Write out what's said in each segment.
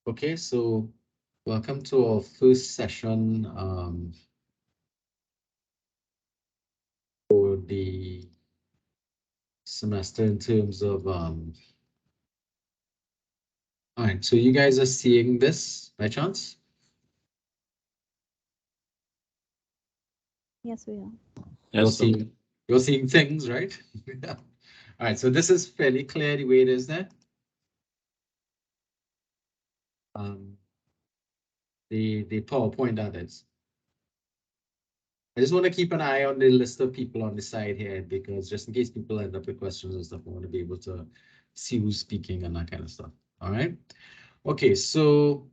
Okay, so welcome to our first session for the semester in terms of all right, so you guys are seeing this by chance? Yes, we are. You're Yes, sir. seeing things, right? All right, so this is fairly clear the way it is there. Um, the PowerPoint that is. I just want to keep an eye on the list of people on the side here because just in case people end up with questions and stuff, I want to be able to see who's speaking and that kind of stuff. All right. Okay, so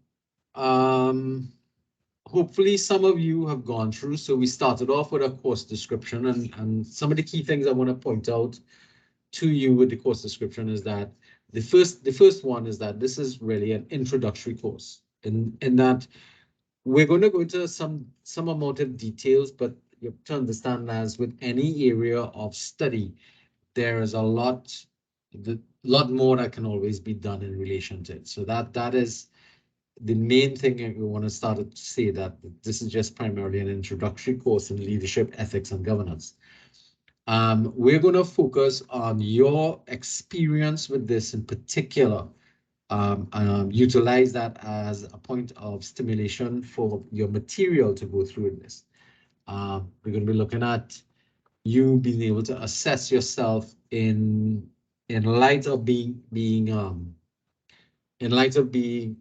hopefully some of you have gone through. So we started off with a course description and some of the key things I want to point out to you with the course description is that the first one is that this is really an introductory course in that we're going to go into some amount of details, but you have to understand as with any area of study, there is a lot more that can always be done in relation to it. So that is the main thing we want to start to say, that this is just primarily an introductory course in leadership, ethics, and governance. We're going to focus on your experience with this in particular. Utilize that as a point of stimulation for your material to go through in this. We're going to be looking at you being able to assess yourself in light of in light of in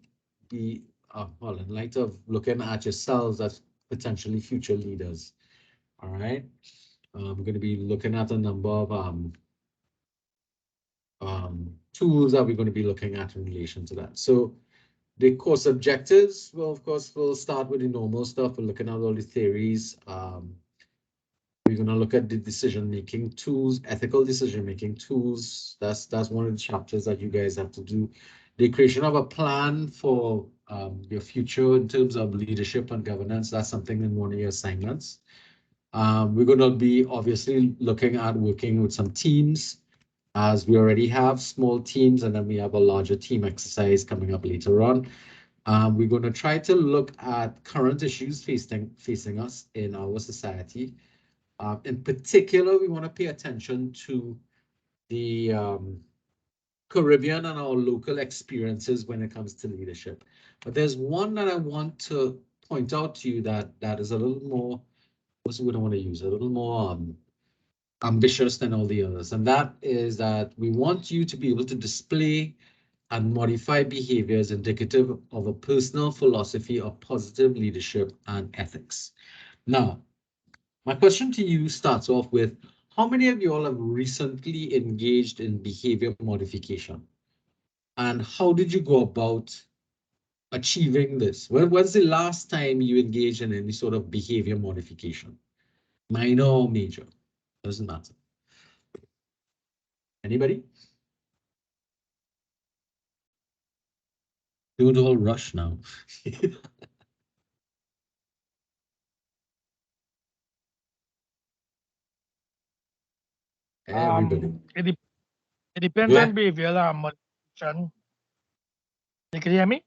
light of looking at yourselves as potentially future leaders. All right. We're going to be looking at a number of tools that we're going to be looking at in relation to that. So the course objectives, well, of course, we'll start with the normal stuff. We're looking at all the theories. We're going to look at the decision-making tools, ethical decision-making tools. That's one of the chapters that you guys have to do. The creation of a plan for your future in terms of leadership and governance. That's something in one of your assignments. We're going to be obviously looking at working with some teams, as we already have small teams, and then we have a larger team exercise coming up later on. We're going to try to look at current issues facing us in our society. In particular, we want to pay attention to the Caribbean and our local experiences when it comes to leadership. But there's one that I want to point out to you that is a little more, what's the word I want to use? A little more ambitious than all the others. And that is that we want you to be able to display and modify behaviors indicative of a personal philosophy of positive leadership and ethics. Now, my question to you starts off with, how many of you all have recently engaged in behavior modification? And how did you go about achieving this? When's the last time you engaged in any sort of behavior modification? Minor or major? Doesn't matter. Anybody? Don't all rush now. Everybody. It depends Yeah, on behavioral modification. You can hear me?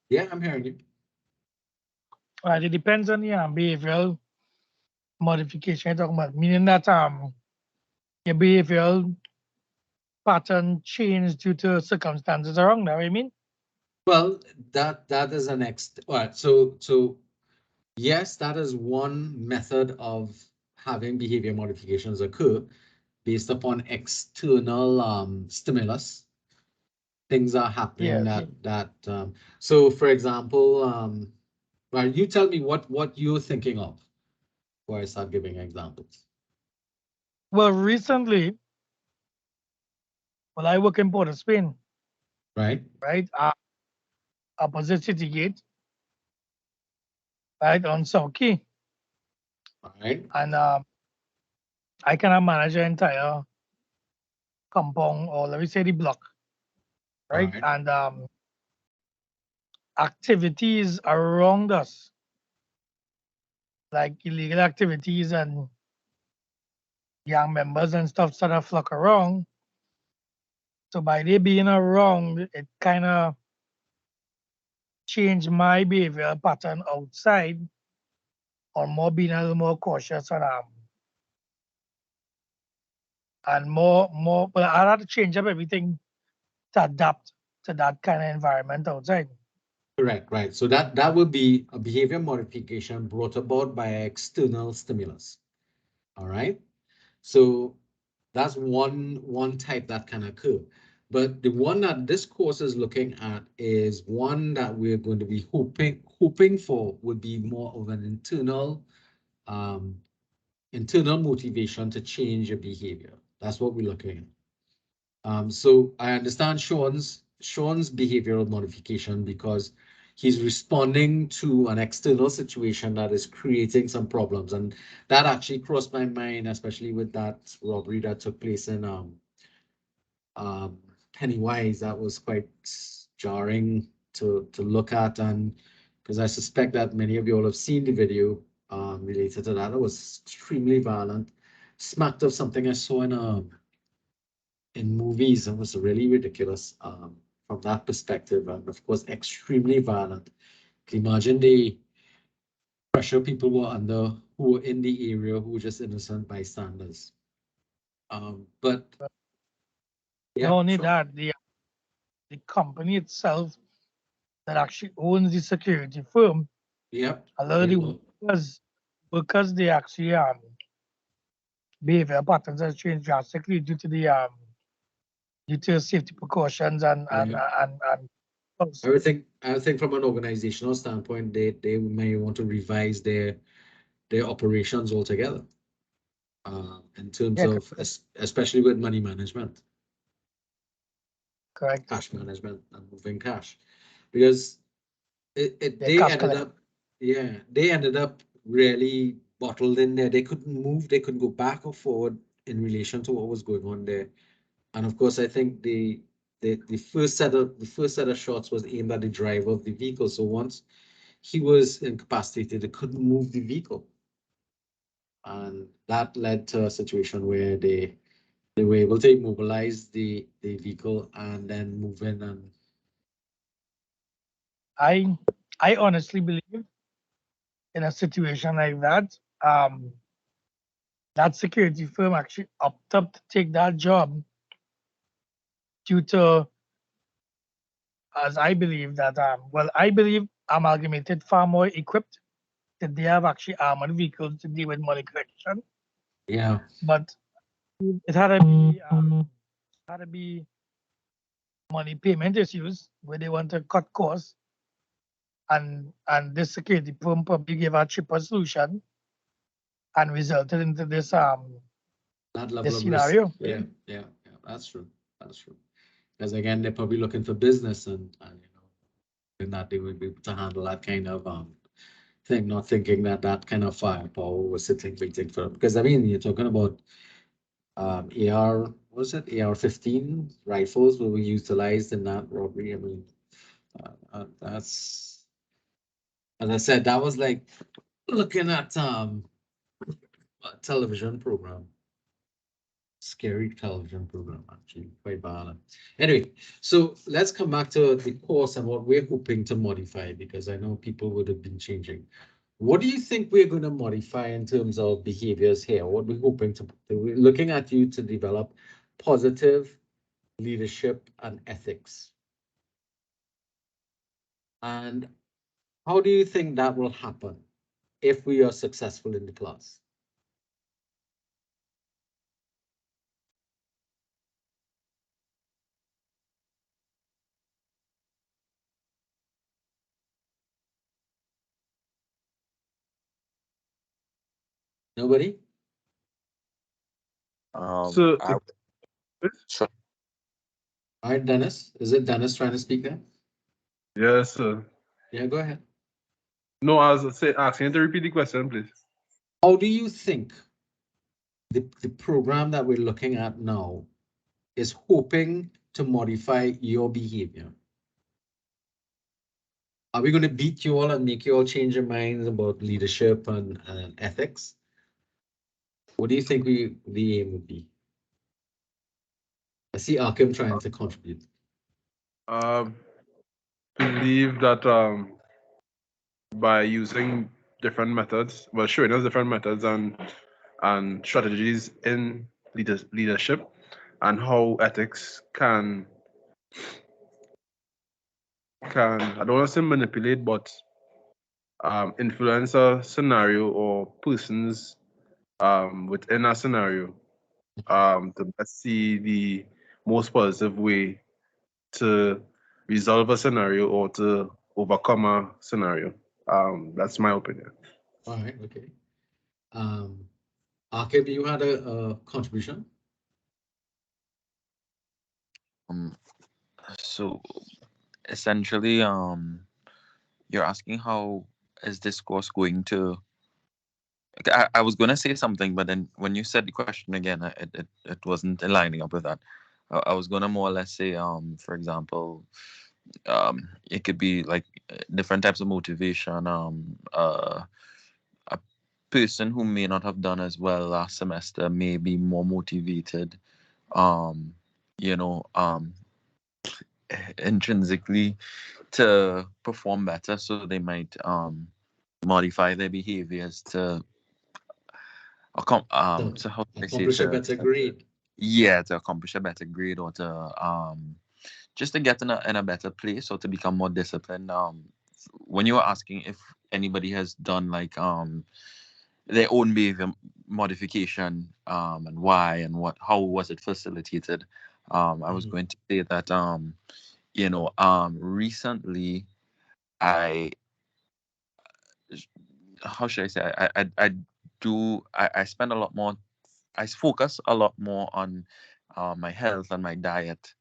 yeah, I'm hearing you. Right, it depends on the behavioral modification you're talking about, meaning that your behavioral pattern changed due to circumstances around that, I mean? Well, that is an next. All right, so yes, that is one method of having behavior modifications occur based upon external stimulus. Things are happening Yes. so for example, well, you tell me what you're thinking of before I start giving examples. Well, recently, I work in Port of Spain, Right? right? Opposite City Gate, right, on South Key. All right. And I cannot manage the entire compound, or let me say the block, All right? right. And activities around us, like illegal activities and young members and stuff, sort of flock around. So by they being around, it kind of change my behavior pattern outside, or more being a little more cautious and more, but I had to change up everything to adapt to that kind of environment outside. Correct, right. So that would be a behavior modification brought about by external stimulus. All right. So that's one type that can occur. But the one that this course is looking at is one that we're going to be hoping for would be more of an um, internal motivation to change your behavior. That's what we're looking at. So I understand Sean's behavioral modification because he's responding to an external situation that is creating some problems, and that actually crossed my mind, especially with that robbery that took place in um, Pennywise. That was quite jarring to look at, and because I suspect that many of you all have seen the video related to that. It was extremely violent, smacked of something I saw in movies. It was really ridiculous from that perspective, and of course, extremely violent. Can you imagine the pressure people were under who were in the area who were just innocent bystanders. But Not yeah, only sure. that, the company itself that actually owns the security firm, Yep. a lot of They the know. workers they actually behavior patterns have changed drastically due to safety precautions Yeah. and I think from an organizational standpoint, they may want to revise their operations altogether. In terms yeah, of especially with money management, correct. cash management, and moving cash, because The they cash ended collect. up, yeah, they ended up really bottled in there. They couldn't move, they couldn't go back or forward in relation to what was going on there. And of course, I think the first set of shots was aimed at the driver of the vehicle. So once he was incapacitated, they couldn't move the vehicle, and that led to a situation where they were able to immobilize the vehicle and then move in. And I I honestly believe in a situation like that, um, that security firm actually opted to take that job due to, as I believe that, I believe Amalgamated far more equipped that they have actually armored vehicles to deal with money collection, yeah, but it had to be money payment issues where they want to cut costs, and this security firm probably gave a cheaper solution and resulted into that level this of risk. scenario. Yeah, that's true. That's true. Because again, they're probably looking for business, and in that they would be able to handle that kind of thing, not thinking that that kind of firepower was sitting waiting for them. Because I mean, you're talking about AR, was it AR-15 rifles were utilized in that robbery. I mean, that's, as I said, that was like looking at a television program, scary television program, actually, quite violent. Anyway, so let's come back to the course and what we're hoping to modify, because I know people would have been changing. What do you think we're going to modify in terms of behaviors here? What we're hoping to, we're looking at you to develop positive leadership and ethics. And how do you think that will happen if we are successful in the class? Nobody? So All right, Dennis. Is it Dennis trying to speak there? yes, sir. Yeah, go ahead. No, I was asking to repeat the question, please. How do you think the program that we're looking at now is hoping to modify your behavior? Are we going to beat you all and make you all change your minds about leadership and ethics? What do you think the aim would be? I see Arkham trying to contribute. Um, believe that by using different methods, well, showing us different methods and strategies in leadership, and how ethics can I don't want to say manipulate, but influence a scenario or persons within a scenario to best see the most positive way to resolve a scenario or to overcome a scenario. That's my opinion. All right, okay. Akib, you had a contribution? So essentially, you're asking how is this course going to? I was gonna say something, but then when you said the question again, it wasn't aligning up with that. I was gonna more or less say, for example, it could be like different types of motivation. A person who may not have done as well last semester may be more motivated. Um, you know, intrinsically to perform better, so they might modify their behaviors to To so how do I say, accomplish a better grade. yeah, to accomplish a better grade, or to just to get in a better place, or to become more disciplined. When you were asking if anybody has done like their own behavior modification, and why and how was it facilitated, I was going to say that recently I how should I say, I spend a lot more, I focus a lot more on my health and my diet,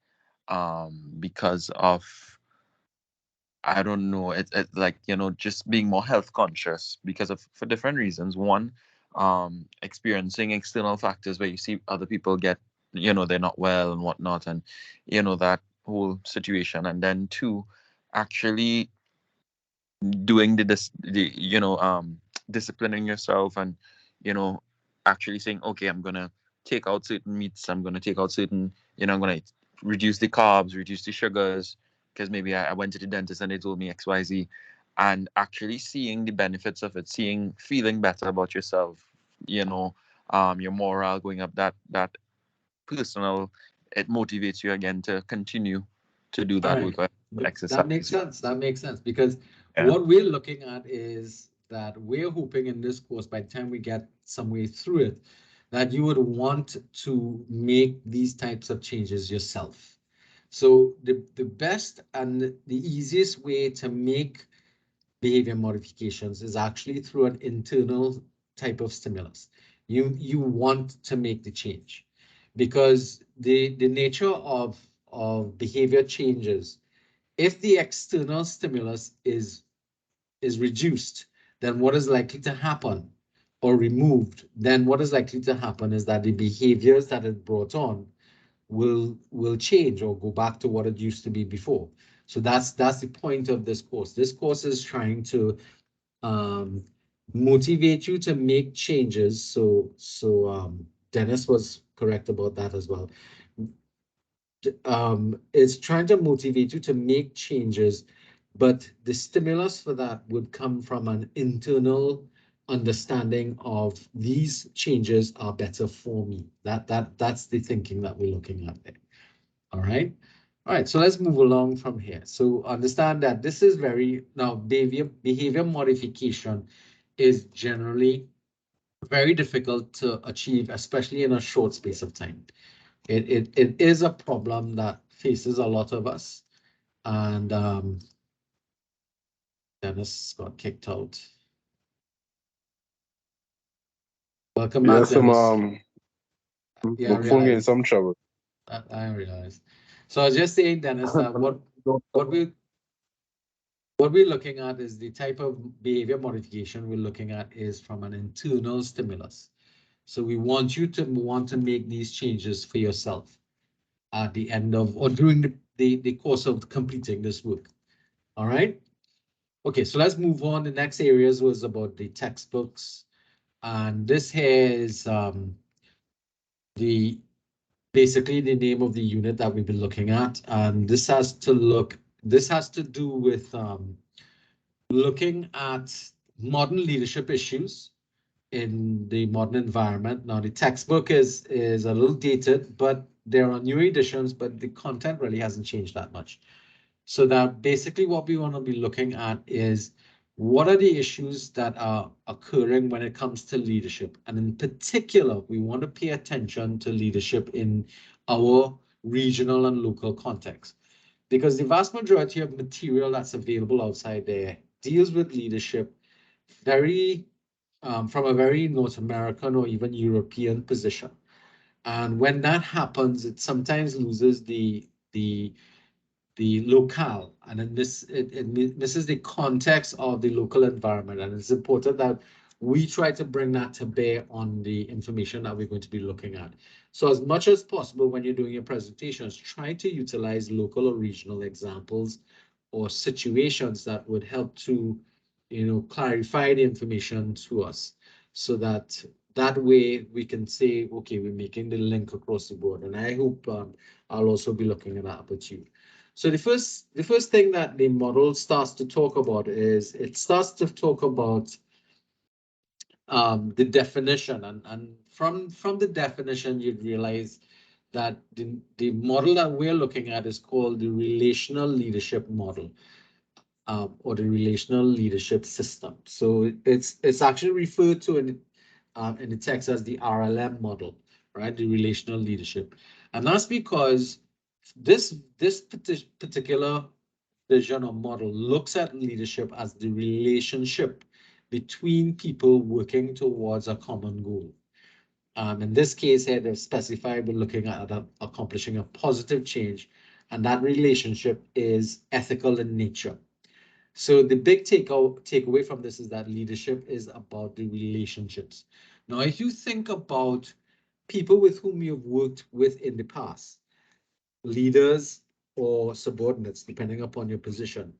because of, I don't know, it like, just being more health conscious because of, for different reasons. One, experiencing external factors where you see other people get, they're not well and whatnot, and that whole situation. And then two, actually doing disciplining yourself, and you know actually saying, okay, I'm gonna take out certain meats, I'm gonna take out certain, I'm gonna reduce the carbs, reduce the sugars, because maybe I went to the dentist and they told me XYZ, and actually seeing the benefits of it, feeling better about yourself, your morale going up, that personal, it motivates you again to continue to do All that right, work or exercise. that makes sense. That makes sense because Yeah. what we're looking at is that we're hoping in this course, by the time we get some way through it, that you would want to make these types of changes yourself. So the best and the easiest way to make behavior modifications is actually through an internal type of stimulus. You want to make the change because the nature of behavior changes. If the external stimulus is reduced, then what is likely to happen, or removed, then what is likely to happen is that the behaviors that it brought on will change or go back to what it used to be before. So that's the point of this course. This course is trying to motivate you to make changes. So Dennis was correct about that as well. It's trying to motivate you to make changes, but the stimulus for that would come from an internal understanding of these changes are better for me. That's the thinking that we're looking at there. All right. All right, so let's move along from here. So understand that this is now behavior modification is generally very difficult to achieve, especially in a short space of time. It is a problem that faces a lot of us. And Dennis got kicked out. Welcome back, Yes, Dennis. Yeah, I my phone getting realized. some trouble. I realized. So I was just saying, Dennis, that what we're looking at is the type of behavior modification we're looking at is from an internal stimulus. So we want you to want to make these changes for yourself at the end of or during the course of completing this work. All right. Okay, so let's move on. The next areas was about the textbooks. And this here is basically the name of the unit that we've been looking at. And this has to look this has to do with looking at modern leadership issues in the modern environment. Now, the textbook is a little dated, but there are new editions, but the content really hasn't changed that much. So that basically what we want to be looking at is what are the issues that are occurring when it comes to leadership? And in particular, we want to pay attention to leadership in our regional and local context, because the vast majority of material that's available outside there deals with leadership very from a very North American or even European position. And when that happens, it sometimes loses the locale, and it misses the context of the local environment. And it's important that we try to bring that to bear on the information that we're going to be looking at. So as much as possible, when you're doing your presentations, try to utilize local or regional examples or situations that would help to, clarify the information to us, so that way we can say, okay, we're making the link across the board. And I hope I'll also be looking at that with you. So the first thing that the model starts to talk about is it starts to talk about the definition, and from the definition you'd realize that the model that we're looking at is called the relational leadership model, or the relational leadership system. So it's actually referred to in the text as the RLM model, right? The relational leadership, and that's because this particular vision or model looks at leadership as the relationship between people working towards a common goal. In this case here, they've specified we're looking at accomplishing a positive change, and that relationship is ethical in nature. So the big takeaway from this is that leadership is about the relationships. Now, if you think about people with whom you've worked with in the past, leaders or subordinates, depending upon your position,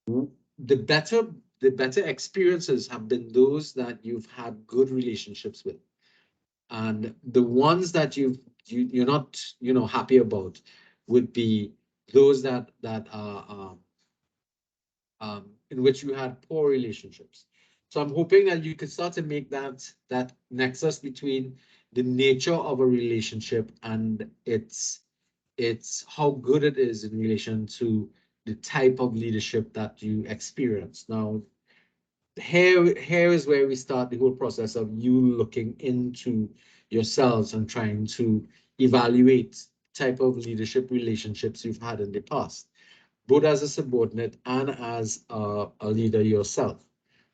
the better experiences have been those that you've had good relationships with, and the ones that you're not happy about would be those that are in which you had poor relationships. So I'm hoping that you could start to make that nexus between the nature of a relationship and it's how good it is in relation to the type of leadership that you experience. Now, here is where we start the whole process of you looking into yourselves and trying to evaluate type of leadership relationships you've had in the past, both as a subordinate and as a leader yourself.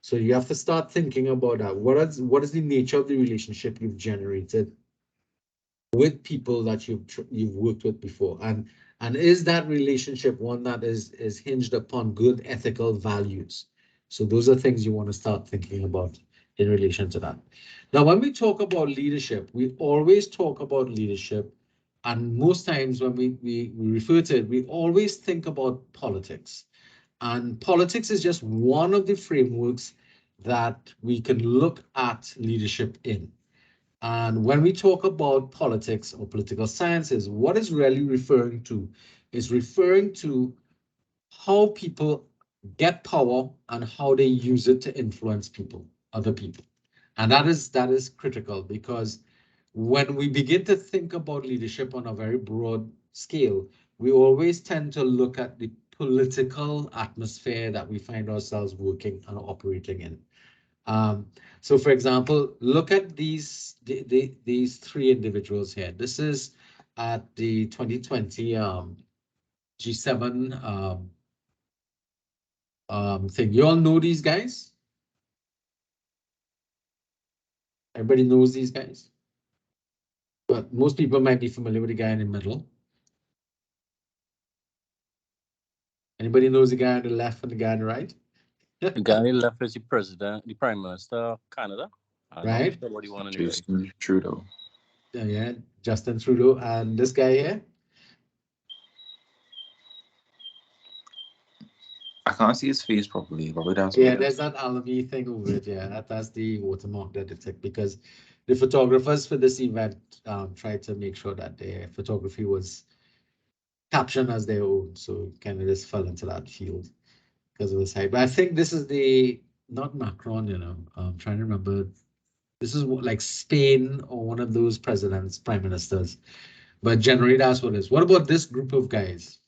So you have to start thinking about that. What is the nature of the relationship you've generated with people that you've worked with before, and is that relationship one that is hinged upon good ethical values? So those are things you want to start thinking about in relation to that. Now, when we talk about leadership, we always talk about leadership, and most times when we refer to it, we always think about politics. And politics is just one of the frameworks that we can look at leadership in. And when we talk about politics or political sciences, what is really referring to is referring to how people get power and how they use it to influence other people. And that is critical, because when we begin to think about leadership on a very broad scale, we always tend to look at the political atmosphere that we find ourselves working and operating in. So, for example, look at these three individuals here. This is at the 2020 G7 thing. You all know these guys? Everybody knows these guys? But most people might be familiar with the guy in the middle. Anybody knows the guy on the left and the guy on the right? The guy on the left is the president, the prime minister of Canada. Right. What do you want to Justin Trudeau. Yeah, Justin Trudeau. And this guy here? I can't see his face properly, but that's yeah, there's that alamy thing over it. Yeah, that's the watermark that they took, because the photographers for this event tried to make sure that their photography was caption as their own. So kind of just fell into that field because of the site. But I think this is not Macron, you know, I'm trying to remember. This is like Spain or one of those presidents, prime ministers. But generally, that's what it is. What about this group of guys?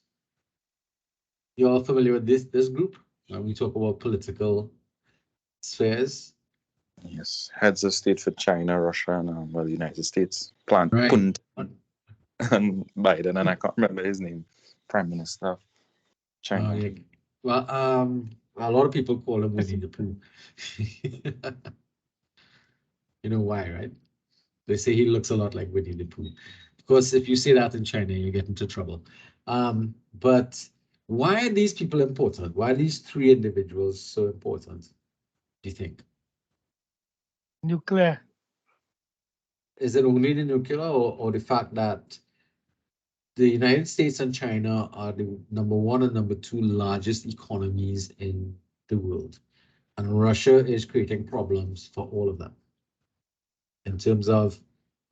You all familiar with this group? When we talk about political spheres. Yes, heads of state for China, Russia, and well, the United States. Plant Right. Punt and Biden, and I can't remember his name. Prime Minister of China. Yeah. Well, a lot of people call him Winnie the Pooh. You know why, right? They say he looks a lot like Winnie the Pooh. Of course, if you say that in China, you get into trouble. But why are these people important? Why are these three individuals so important, do you think? Nuclear. Is it only the nuclear or the fact that the United States and China are the #1 and #2 largest economies in the world, and Russia is creating problems for all of them in terms of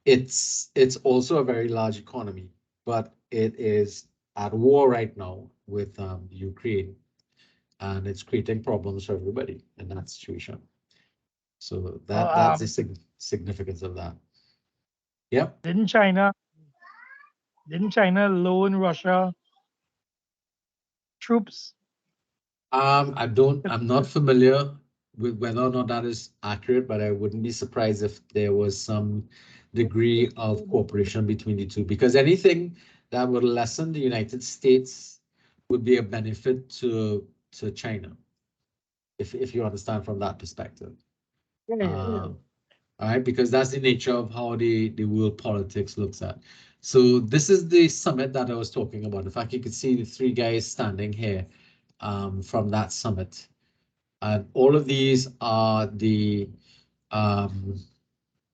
it's also a very large economy, but it is at war right now with Ukraine, and it's creating problems for everybody in that situation. So that's the significance of that. Yep. Didn't China loan Russia troops? I'm not familiar with whether or not that is accurate, but I wouldn't be surprised if there was some degree of cooperation between the two, because anything that would lessen the United States would be a benefit to China, if you understand from that perspective. All right, because that's the nature of how the world politics looks at. So this is the summit that I was talking about. In fact, you could see the three guys standing here from that summit. And all of these are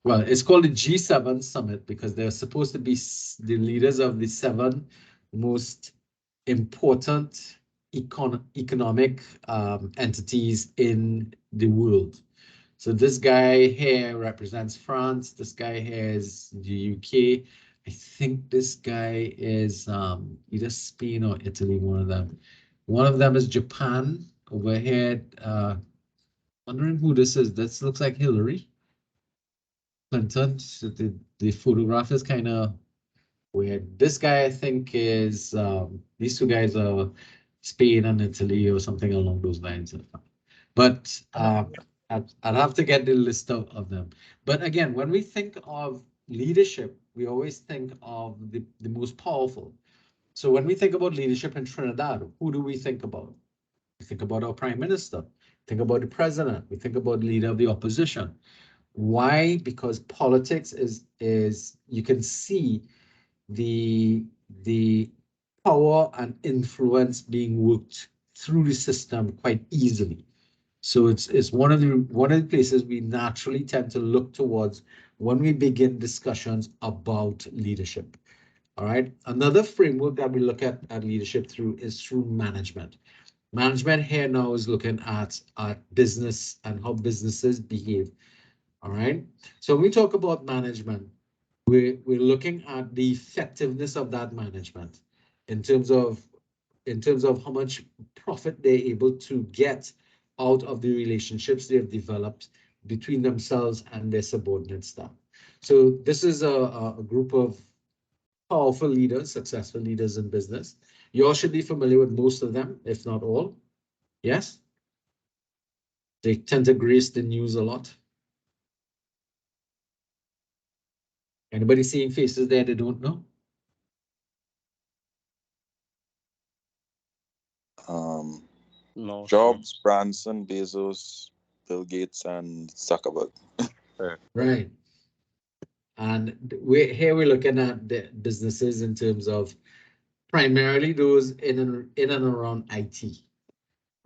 well, it's called the G7 summit because they're supposed to be the leaders of the 7 most important economic entities in the world. So this guy here represents France. This guy here is the UK. I think this guy is either Spain or Italy, one of them. One of them is Japan over here. Wondering who this is. This looks like Hillary Clinton. So the photograph is kind of weird. This guy, I think, is these two guys are Spain and Italy or something along those lines. But I'd have to get the list of them. But again, when we think of leadership, we always think of the most powerful. So when we think about leadership in Trinidad, who do we think about? We think about our prime minister, think about the president, we think about the leader of the opposition. Why? Because politics is you can see the power and influence being worked through the system quite easily. So it's one of the places we naturally tend to look towards when we begin discussions about leadership. All right. Another framework that we look at leadership through is through management. Management here now is looking at business and how businesses behave. All right. So when we talk about management, we're looking at the effectiveness of that management in terms of how much profit they're able to get out of the relationships they've developed between themselves and their subordinate staff. So this is a group of powerful leaders, successful leaders in business. You all should be familiar with most of them, if not all. Yes? They tend to grace the news a lot. Anybody seeing faces there they don't know? No. Jobs, Branson, Bezos, Bill Gates, and Zuckerberg. Right. And we're looking at the businesses in terms of primarily those in and around IT,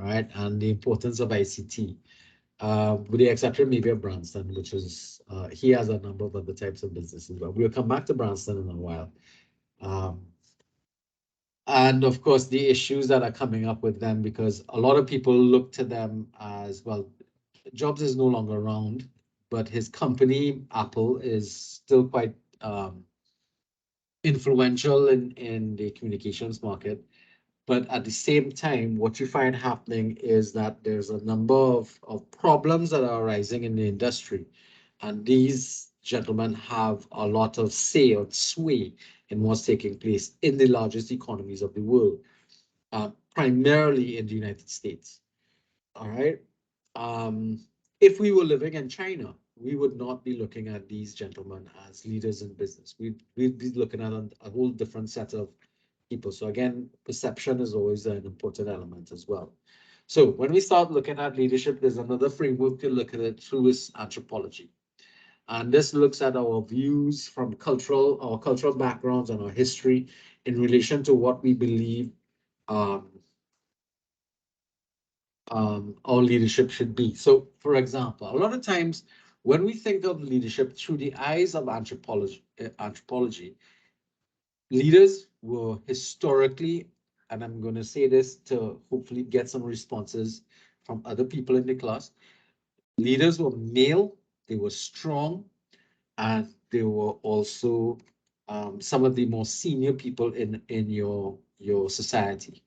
right? And the importance of ICT. With the exception maybe of Branston, which is he has a number of other types of businesses, but we'll come back to Branston in a while. And of course, the issues that are coming up with them, because a lot of people look to them as, well, Jobs is no longer around, but his company, Apple, is still quite influential in the communications market. But at the same time, what you find happening is that there's a number of problems that are arising in the industry. And these gentlemen have a lot of say or sway in what's taking place in the largest economies of the world, primarily in the United States. All right. Um, if we were living in China, we would not be looking at these gentlemen as leaders in business. We'd be looking at a whole different set of people. So again, perception is always an important element as well. So when we start looking at leadership, there's another framework to look at it through is anthropology. And this looks at our views from our cultural backgrounds and our history in relation to what we believe um, our leadership should be. So, for example, a lot of times when we think of leadership through the eyes of anthropology, leaders were historically, and I'm going to say this to hopefully get some responses from other people in the class, leaders were male, they were strong, and they were also some of the more senior people in your society.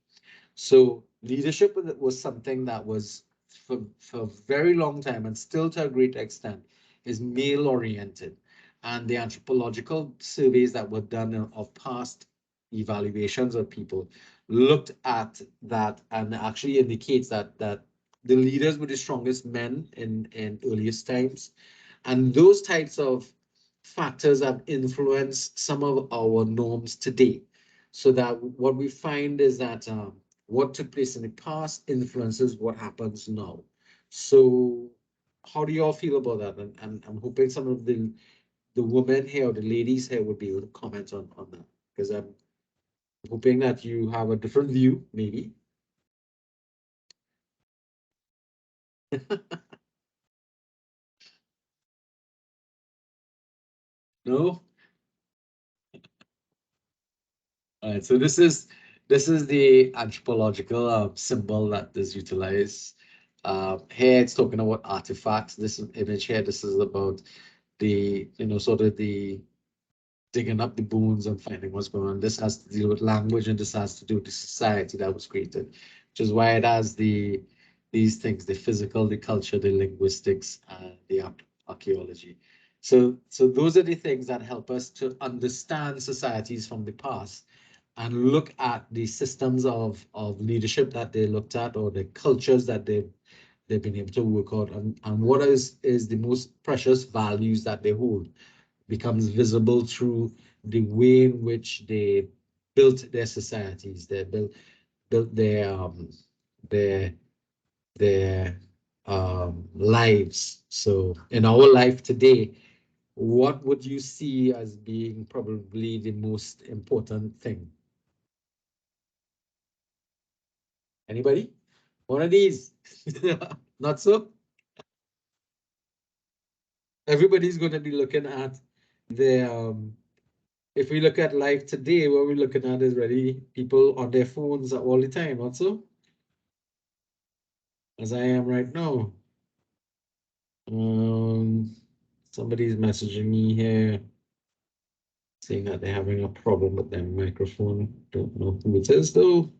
So leadership was something that was for a very long time and still to a great extent is male oriented. And the anthropological surveys that were done of past evaluations of people looked at that and actually indicates that the leaders were the strongest men in earliest times. And those types of factors have influenced some of our norms today. So that what we find is that what took place in the past influences what happens now. So how do you all feel about that? And I'm hoping some of the women here or the ladies here would be able to comment on that, because I'm hoping that you have a different view, maybe. No? All right, so this is the anthropological symbol that is utilized. Here it's talking about artifacts. This image here, this is about the, sort of the digging up the bones and finding what's going on. This has to deal with language, and this has to do with the society that was created, which is why it has these things, the physical, the culture, the linguistics, and the archaeology. So those are the things that help us to understand societies from the past and look at the systems of leadership that they looked at, or the cultures that they've been able to work out, and what is the most precious values that they hold becomes visible through the way in which they built their societies. They built their their lives. So in our life today, what would you see as being probably the most important thing? Anybody? One of these? Not so? Everybody's going to be looking at their if we look at life today, what we're looking at is really people on their phones all the time, also, as I am right now. Somebody's messaging me here saying that they're having a problem with their microphone. Don't know who it is though.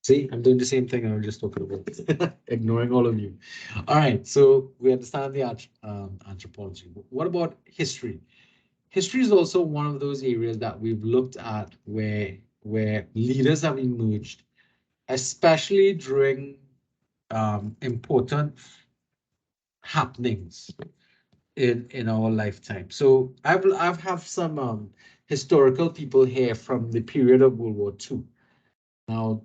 See, I'm doing the same thing I was just talking about, ignoring all of you. All right, so we understand the anthropology. What about history? History is also one of those areas that we've looked at where leaders have emerged, especially during important happenings in our lifetime. So I've have some historical people here from the period of World War II. Now,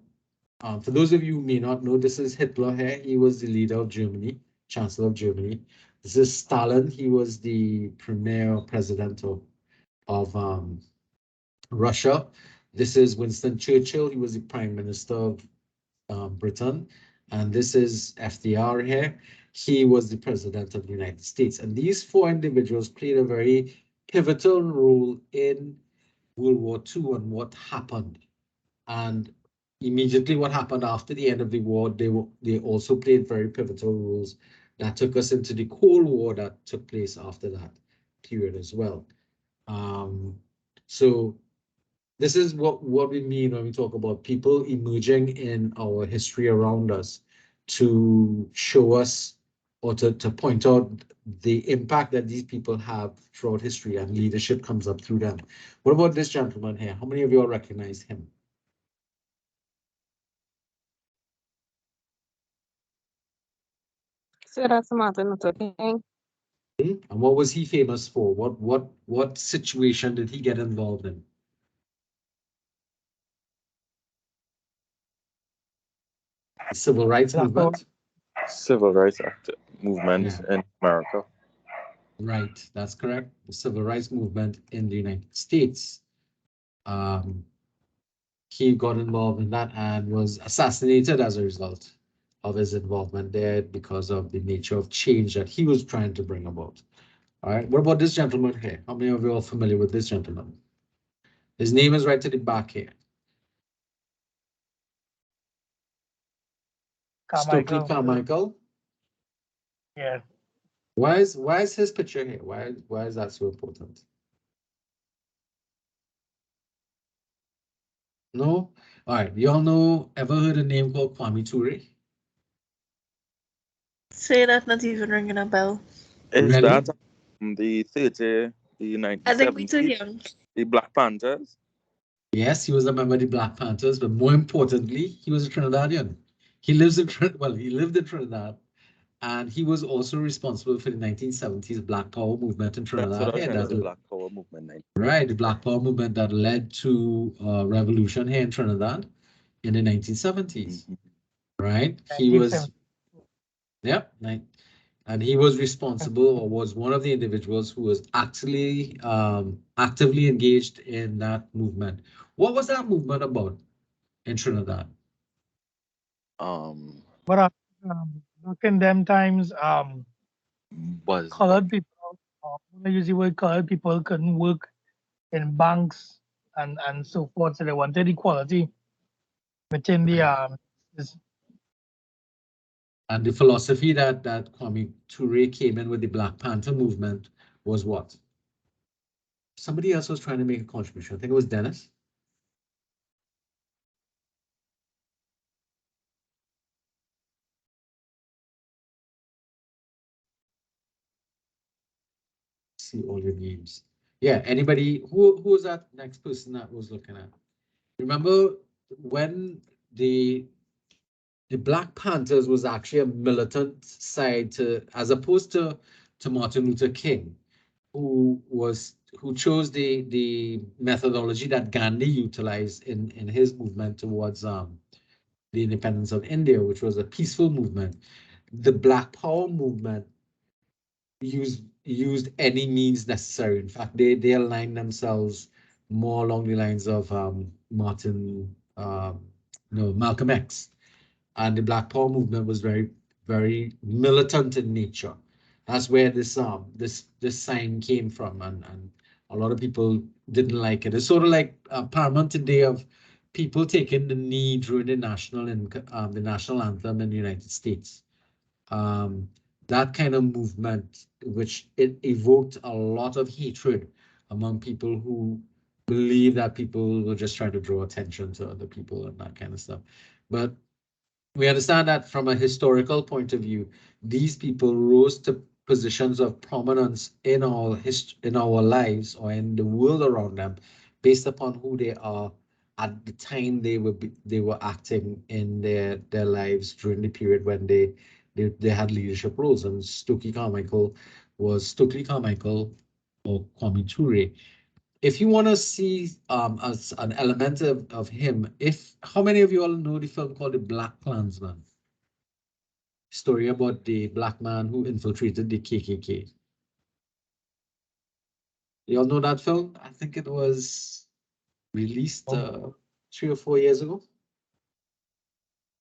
for those of you who may not know, this is Hitler here. He was the leader of Germany, Chancellor of Germany. This is Stalin. He was the premier president of Russia. This is Winston Churchill. He was the prime minister of Britain. And this is FDR here. He was the president of the United States. And these four individuals played a very pivotal role in World War II and what happened. And immediately what happened after the end of the war, they also played very pivotal roles that took us into the Cold War that took place after that period as well. So this is what we mean when we talk about people emerging in our history around us to show us or to point out the impact that these people have throughout history, and leadership comes up through them. What about this gentleman here? How many of you all recognize him? So that's Martin Luther King. And what was he famous for? What situation did he get involved in? The Civil Rights Movement? Civil rights movement Yeah. in America. Right, that's correct. The Civil Rights Movement in the United States. He got involved in that and was assassinated as a result of his involvement there because of the nature of change that he was trying to bring about. All right, what about this gentleman here? How many of you are familiar with this gentleman? His name is right to the back here. Stokely Carmichael. Carmichael. Yeah. Why is his picture here? Why is that so important? No? All right, you all know, ever heard a name called Kwame Ture? Say that, not even ringing a bell. Is Really? that the 30, the I think we're too 1970s, young. the Black Panthers? Yes, he was a member of the Black Panthers, but more importantly, he was a Trinidadian. He lives in he lived in Trinidad, and he was also responsible for the 1970s Black Power movement in That's what Trinidad. I was Here, trying to that say, Black Power movement. right, the Black Power movement that led to revolution here in Trinidad in the 1970s. Right, he was, yep, and he was responsible, or was one of the individuals who was actually actively engaged in that movement. What was that movement about in Trinidad? But back in them times, Was colored people, when I use the word colored people, couldn't work in banks and so forth. So they wanted equality within the this, And the philosophy that Kwame Ture came in with the Black Panther movement was what? Somebody else was trying to make a contribution. I think it was Dennis. See all your names. Yeah, anybody, who was that next person that was looking at? Remember when the Black Panthers was actually a militant side to, as opposed to Martin Luther King, who chose the methodology that Gandhi utilized in his movement towards the independence of India, which was a peaceful movement. The Black Power movement used any means necessary. In fact, they aligned themselves more along the lines of Malcolm X. And the Black Power movement was very militant in nature. That's where this sign came from, and a lot of people didn't like it. It's sort of like paramount today of people taking the knee during the national anthem in the United States. That kind of movement, which it evoked a lot of hatred among people who believe that people were just trying to draw attention to other people and that kind of stuff. But we understand that from a historical point of view, these people rose to positions of prominence in our lives or in the world around them based upon who they are at the time they were acting in their lives during the period when they had leadership roles. And Stokely Carmichael or Kwame Ture. If you want to see as an element of him, how many of you all know the film called The Black Klansman? Story about the black man who infiltrated the KKK. You all know that film? I think it was released 3 or 4 years ago.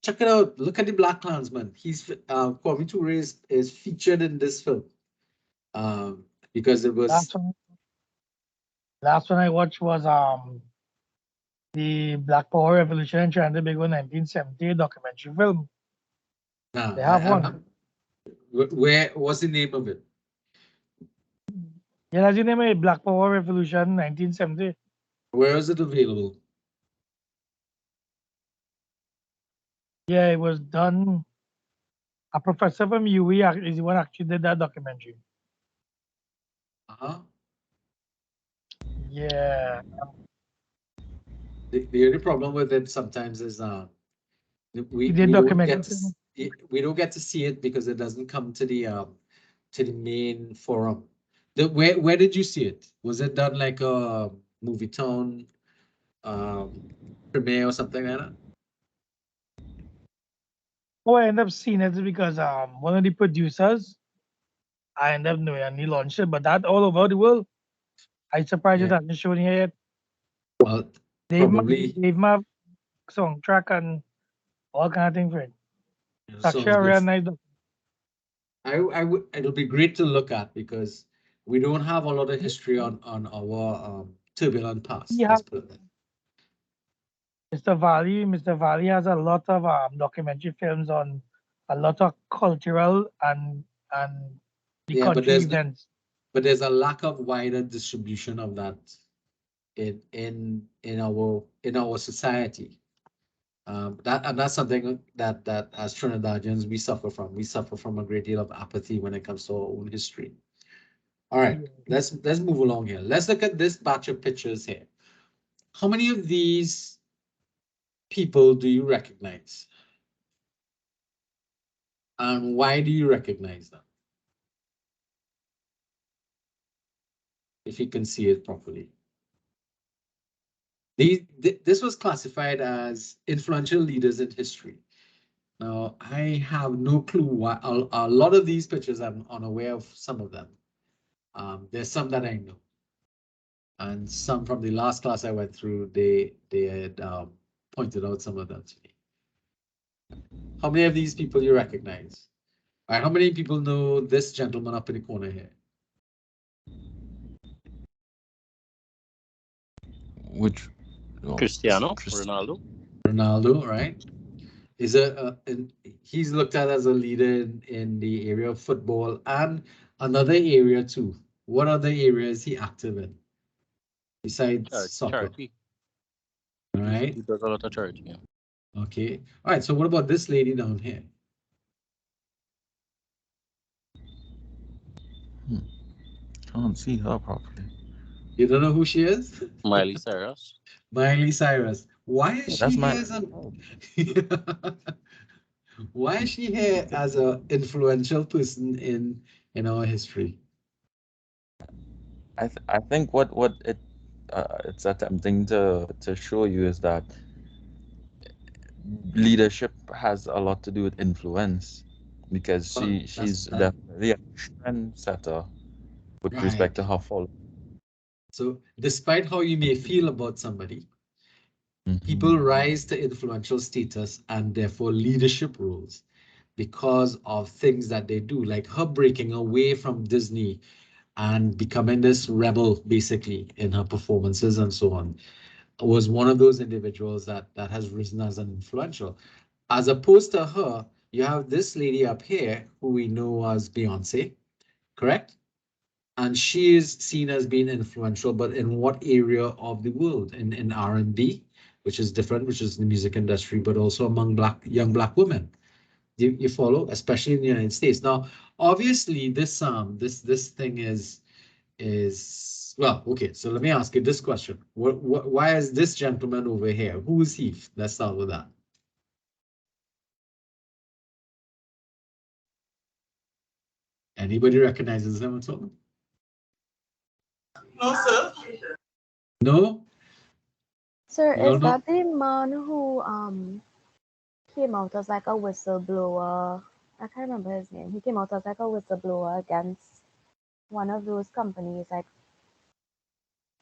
Check it out. Look at The Black Klansman. Kwame Ture is featured in this film because it was last one I watched was the Black Power Revolution in Trinidad and Tobago 1970 documentary film. Now, They have one. where was the name of it? Yeah, that's the name of it, Black Power Revolution 1970. Where is it available? Yeah, it was done. A professor from UE is the one actually did that documentary. Uh-huh. Yeah. The only problem with it sometimes is we He did don't get documentary. we don't get to see it because it doesn't come to the main forum. Where did you see it? Was it done like a movie town premiere or something like that? Oh, I ended up seeing it because one of the producers, I ended up knowing and he launched it, but that all over the world. I'm surprised it Yeah. hasn't shown here yet. Well, probably. They've my song track and all kind of thing for it. It's Sounds actually a good. real nice I would. It'll be great to look at because we don't have a lot of history on our turbulent past. Yeah. Let's put it that. Mr. Valley has a lot of documentary films on a lot of cultural and the Yeah, but country there's events. but there's a lack of wider distribution of that in our society. That's something that as Trinidadians we suffer from. We suffer from a great deal of apathy when it comes to our own history. All right, let's move along here. Let's look at this batch of pictures here. How many of these people do you recognize? And why do you recognize them? If you can see it properly. This was classified as influential leaders in history. Now, I have no clue why a lot of these pictures, I'm unaware of some of them. There's some that I know. And some from the last class I went through, they had pointed out some of them to me. How many of these people you recognize? All right, how many people know this gentleman up in the corner here? Which Cristiano Ronaldo. Ronaldo, right? Is he's looked at as a leader in the area of football and another area too. What other areas is he active in besides soccer? Charity. All right. He does a lot of charity. Yeah. Okay. All right. So what about this lady down here? Can't see her properly. You don't know who she is? Miley Cyrus. Miley Cyrus. Why is she here as why is she here as an influential person in our history? I think what it's attempting to show you is that leadership has a lot to do with influence, because she's definitely a trendsetter with respect to her followers. So despite how you may feel about somebody, people rise to influential status and therefore leadership roles because of things that they do, like her breaking away from Disney and becoming this rebel basically in her performances and so on, was one of those individuals that has risen as an influential. As opposed to her, you have this lady up here who we know as Beyonce, correct? And she is seen as being influential, but in what area of the world? In R&B, which is different, which is the music industry, but also among young black women. You follow, especially in the United States. Now, obviously, this thing is well, okay. So let me ask you this question: why is this gentleman over here? Who is he? Let's start with that. Anybody recognizes him at all? No, sir. No? Sir, You don't is know? that the man who came out as like a whistleblower? I can't remember his name. He came out as like a whistleblower against one of those companies. Like,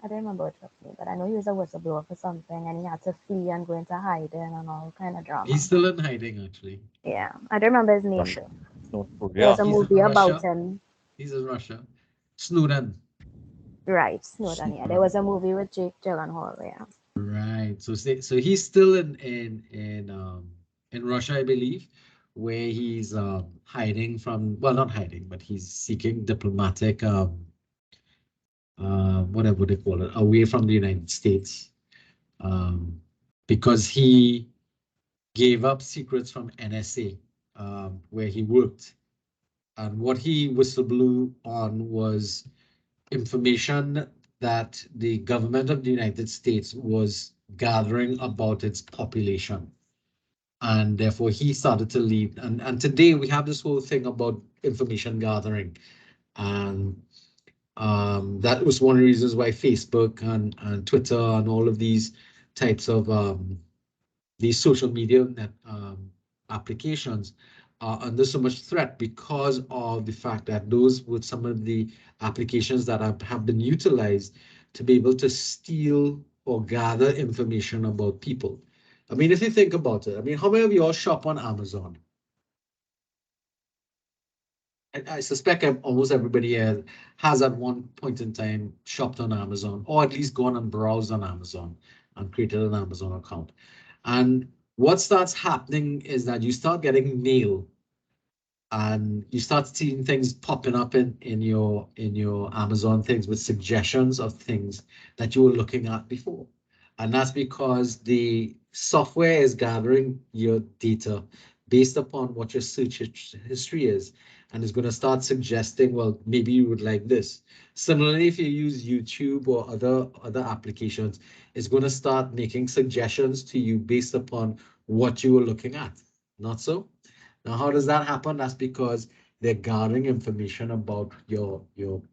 I don't remember which company, but I know he was a whistleblower for something, and he had to flee and go into hiding and all kind of drama. He's still in hiding, actually. Yeah, I don't remember his name. Russia. There was a movie about him. He's in Russia. Snowden. Right, Snowden. Yeah, there was a movie with Jake Gyllenhaal. Yeah. Right. So he's still in Russia, I believe, where he's hiding from, well, not hiding, but he's seeking diplomatic whatever they call it, away from the United States, because he gave up secrets from NSA, where he worked. And what he whistleblew on was information that the government of the United States was gathering about its population. And therefore he started to lead. And today we have this whole thing about information gathering. And that was one of the reasons why Facebook and Twitter and all of these types of these social media applications are under so much threat because of the fact that those were some of the applications that have been utilized to be able to steal or gather information about people. I mean, if you think about it, I mean, how many of you all shop on Amazon? I suspect almost everybody here has at one point in time shopped on Amazon, or at least gone and browsed on Amazon and created an Amazon account. And what starts happening is that you start getting mail and you start seeing things popping up in your Amazon things with suggestions of things that you were looking at before. And that's because the software is gathering your data based upon what your search history is, and is going to start suggesting, well, maybe you would like this. Similarly, if you use YouTube or other applications, it's going to start making suggestions to you based upon what you were looking at. Not so? Now, how does that happen? That's because they're gathering information about your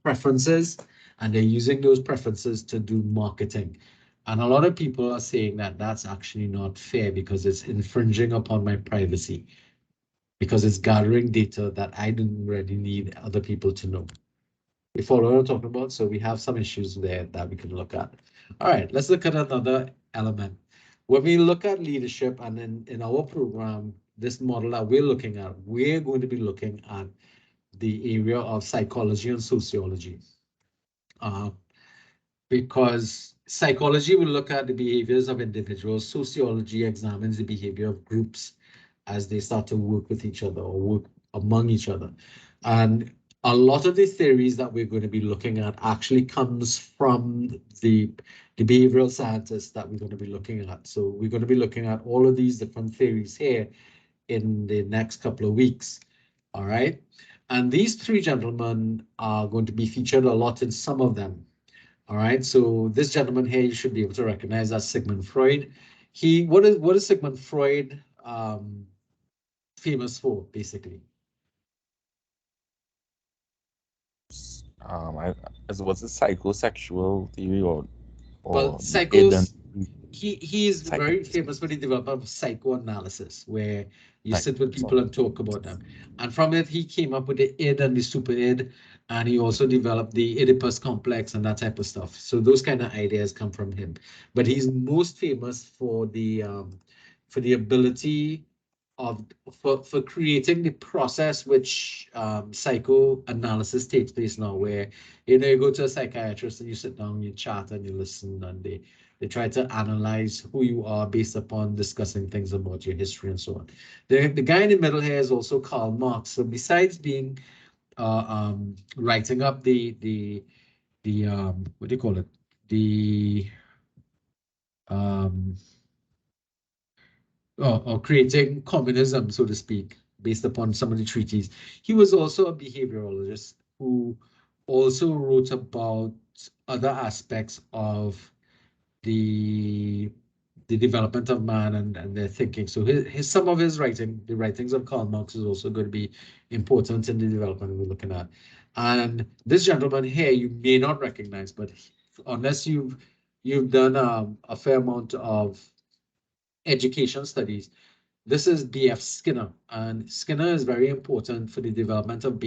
preferences, and they're using those preferences to do marketing. And a lot of people are saying that that's actually not fair because it's infringing upon my privacy, because it's gathering data that I don't really need other people to know. You follow what I'm talking about? So we have some issues there that we can look at. All right, let's look at another element. When we look at leadership, and in our program, this model that we're looking at, we're going to be looking at the area of psychology and sociology. Because psychology will look at the behaviors of individuals, sociology examines the behavior of groups as they start to work with each other or work among each other. And a lot of the theories that we're going to be looking at actually comes from the behavioral scientists that we're going to be looking at. So we're going to be looking at all of these different theories here in the next couple of weeks. All right. And these three gentlemen are going to be featured a lot in some of them. All right. So this gentleman here, you should be able to recognize as Sigmund Freud. What is Sigmund Freud famous for, basically? Was it psychosexual theory or Well, he is very famous for the development of psychoanalysis, where you sit with people and talk about them. And from it, he came up with the id and the super id, and he also developed the Oedipus complex and that type of stuff. So those kind of ideas come from him. But he's most famous for the ability of for creating the process which psychoanalysis takes place now, where you go to a psychiatrist and you sit down, you chat and you listen, and they try to analyze who you are based upon discussing things about your history and so on. The guy in the middle here is also Karl Marx. So besides being writing up the what do you call it, the or creating communism, so to speak, based upon some of the treaties. He was also a behavioralist who also wrote about other aspects of the development of man and their thinking. So some of his writing, the writings of Karl Marx, is also going to be important in the development we're looking at. And this gentleman here, you may not recognize, but unless you've done a fair amount of education studies, this is B.F. Skinner, and Skinner is very important for the development of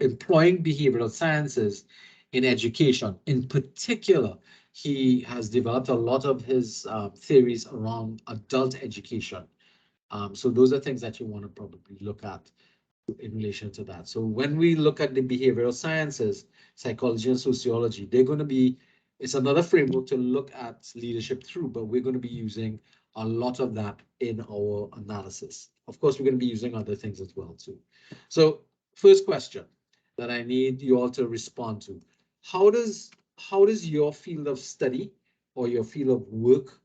employing behavioral sciences in education. In particular, he has developed a lot of his theories around adult education. So those are things that you want to probably look at in relation to that. So when we look at the behavioral sciences, psychology and sociology, they're going to be it's another framework to look at leadership through, but we're going to be using a lot of that in our analysis. Of course, we're going to be using other things as well too. So first question that I need you all to respond to. How does your field of study or your field of work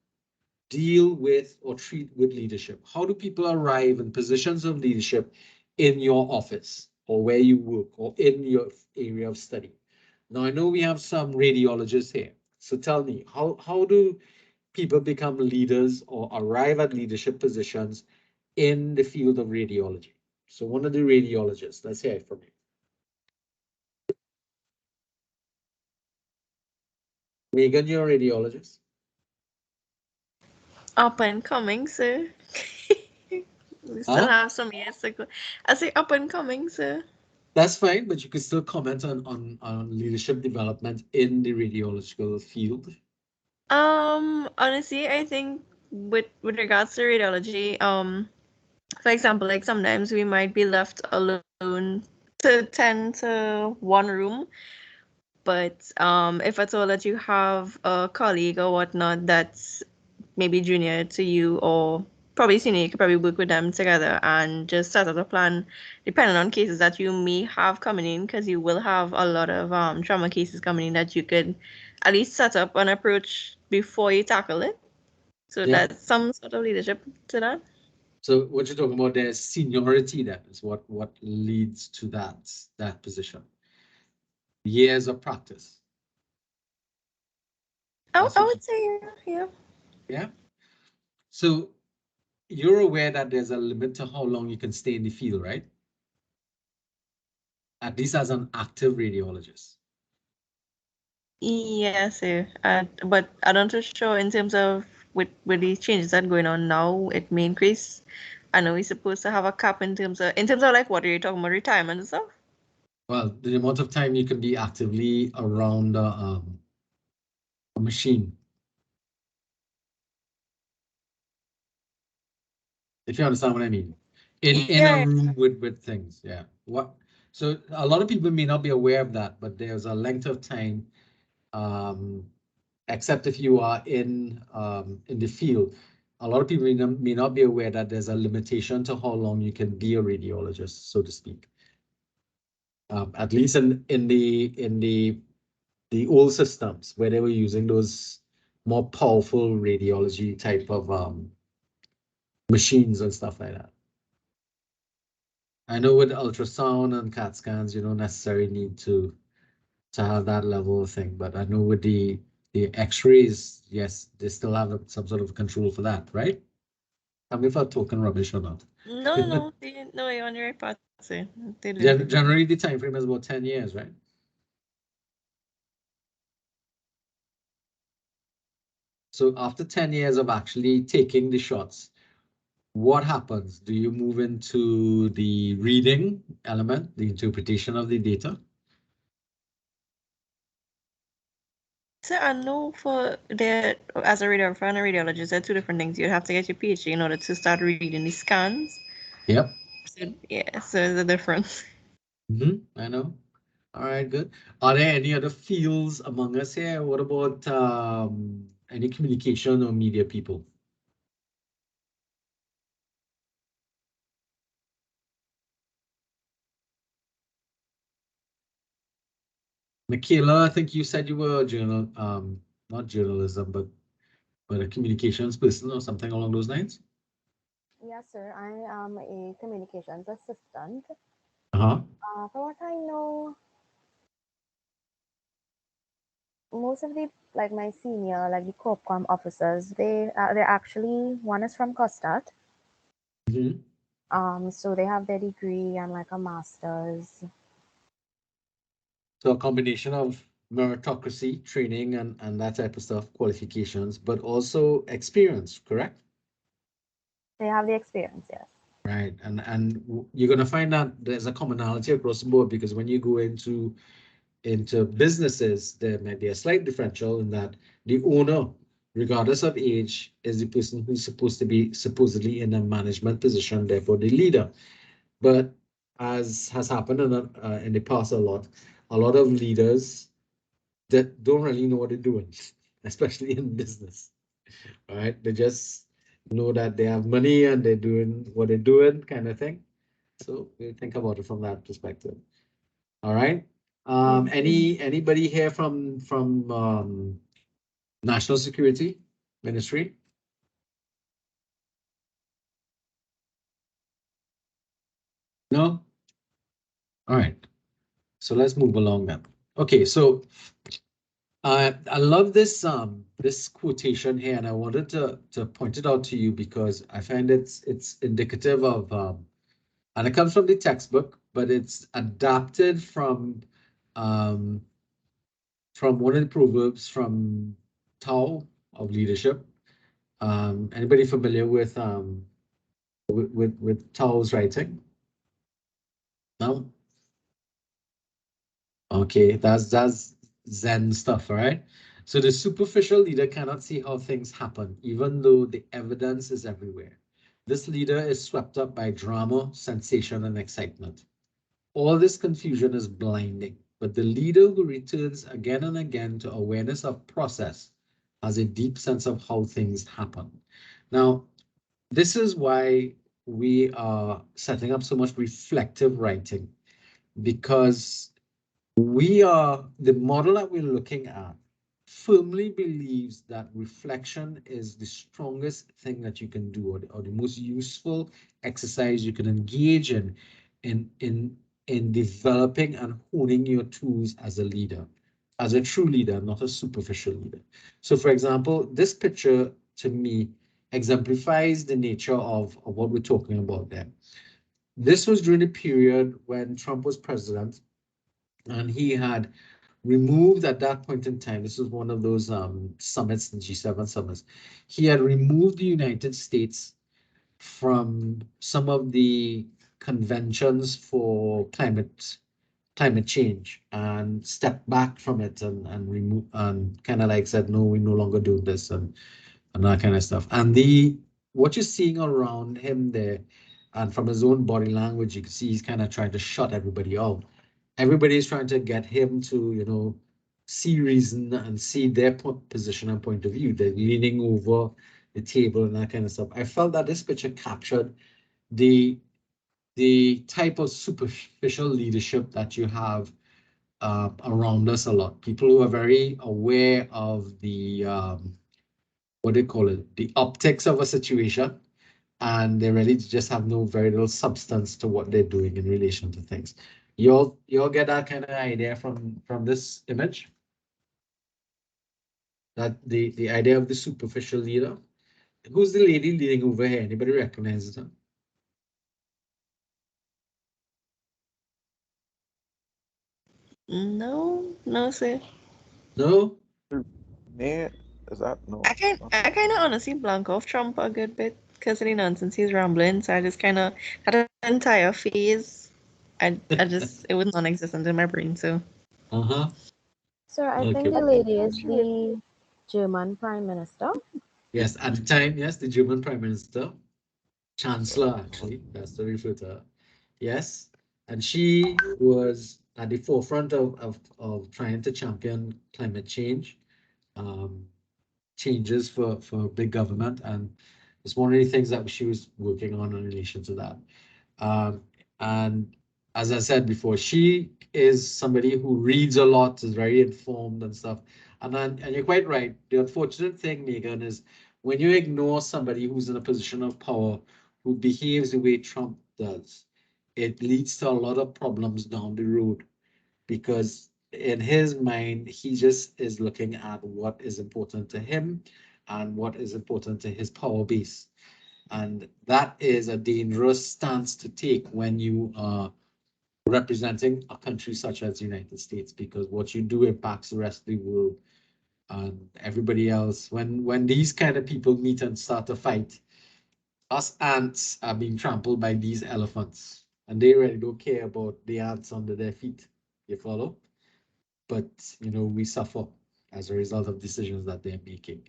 deal with or treat with leadership? How do people arrive in positions of leadership in your office or where you work or in your area of study? Now, I know we have some radiologists here. So tell me, how do people become leaders or arrive at leadership positions in the field of radiology? So one of the radiologists, let's hear it from you. Megan, you're a radiologist? Up and coming, sir. We still have some years to go. I say up and coming, sir. That's fine, but you can still comment on leadership development in the radiological field. Honestly, I think with regards to radiology, for example, like sometimes we might be left alone to tend to one room, but if at all that you have a colleague or whatnot that's maybe junior to you or probably senior, you could probably work with them together and just set out a plan depending on cases that you may have coming in, because you will have a lot of trauma cases coming in that you could at least set up an approach before you tackle it. So Yeah. that's some sort of leadership to that. So what you're talking about there is seniority, that is what leads to that position. Years of practice. I That's what would say, yeah. Yeah. So you're aware that there's a limit to how long you can stay in the field, right? At least as an active radiologist. Yes, sir. But I don't too sure in terms of with these changes that are going on now, it may increase. I know we're supposed to have a cap in terms of like what are you talking about, retirement and stuff? Well, the amount of time you can be actively around a machine. If you understand what I mean. In a room with things, yeah. So a lot of people may not be aware of that, but there's a length of time, except if you are in the field. A lot of people may not be aware that there's a limitation to how long you can be a radiologist, so to speak. At least in the old systems where they were using those more powerful radiology type of machines and stuff like that. I know with ultrasound and CAT scans, you don't necessarily need to have that level of thing, but I know with the X-rays, yes, they still have some sort of control for that, right? Tell me if I'm talking rubbish or not. No, you're on your right path, sir. Generally, the time frame is about 10 years, right? So after 10 years of actually taking the shots, what happens? Do you move into the reading element, the interpretation of the data? So I know for that as a radiographer and a radiologist, there are two different things. You'd have to get your PhD in order to start reading the scans. Yep. So, yeah, so there's a difference. I know. All right, good. Are there any other fields among us here? What about any communication or media people? Michaela, I think you said you were a not journalism, but a communications person or something along those lines? Yes, sir. I am a communications assistant. Uh-huh. From what I know, most of the like my senior, like the corpcom officers, they're actually one is from Costat. So they have their degree and like a master's. So a combination of meritocracy, training, and that type of stuff, qualifications, but also experience, correct? They have the experience, yes. Right, and you're gonna find that there's a commonality across the board, because when you go into businesses, there might be a slight differential in that the owner, regardless of age, is the person who's supposed to be supposedly in a management position, therefore the leader. But as has happened in the past a lot of leaders that don't really know what they're doing, especially in business. All right, they just know that they have money and they're doing what they're doing, kind of thing. So we think about it from that perspective. All right. Anybody here from National Security Ministry? No? All right. So let's move along then. Okay, so I love this quotation here, and I wanted to point it out to you because I find it's indicative of and it comes from the textbook, but it's adapted from one of the proverbs from Tao of leadership. Anybody familiar with Tao's writing? No? Okay, that's Zen stuff, all right? So the superficial leader cannot see how things happen, even though the evidence is everywhere. This leader is swept up by drama, sensation, and excitement. All this confusion is blinding, but the leader who returns again and again to awareness of process has a deep sense of how things happen. Now, this is why we are setting up so much reflective writing, because the model that we're looking at firmly believes that reflection is the strongest thing that you can do, or the most useful exercise you can engage in developing and honing your tools as a leader, as a true leader, not a superficial leader. So for example, this picture to me exemplifies the nature of what we're talking about there. This was during the period when Trump was president, and he had removed at that point in time, this was one of those summits, the G7 summits, he had removed the United States from some of the conventions for climate change and stepped back from it and removed and kind of like said, no, we no longer do this and that kind of stuff. And what you're seeing around him there, and from his own body language, you can see he's kind of trying to shut everybody out. Everybody's trying to get him to, see reason and see their position and point of view. They're leaning over the table and that kind of stuff. I felt that this picture captured the type of superficial leadership that you have around us a lot. People who are very aware of the what do you call it, the optics of a situation, and they really just have very little substance to what they're doing in relation to things. You all get that kind of idea from this image? That the idea of the superficial leader. Who's the lady leading over here? Anybody recognizes her? No, sir. No? Nate, is that no? I kind of honestly blank off Trump a good bit because of the nonsense he's rambling. So I just kind of had an entire phase. I just it was non-existent in my brain. So Uh-huh. Sir, I Okay. think the lady is the German Prime Minister. Yes, at the time, yes, the German Prime Minister, Chancellor, actually, that's the refer to her. Yes, and she was at the forefront of trying to champion climate change, changes for big government, and it's one of the things that she was working on in relation to that. And as I said before, she is somebody who reads a lot, is very informed and stuff. And you're quite right. The unfortunate thing, Megan, is when you ignore somebody who's in a position of power, who behaves the way Trump does, it leads to a lot of problems down the road, because in his mind, he just is looking at what is important to him and what is important to his power base. And that is a dangerous stance to take when you are representing a country such as the United States, because what you do impacts the rest of the world and everybody else. When these kind of people meet and start to fight, us ants are being trampled by these elephants, and they really don't care about the ants under their feet. You follow? But we suffer as a result of decisions that they're making.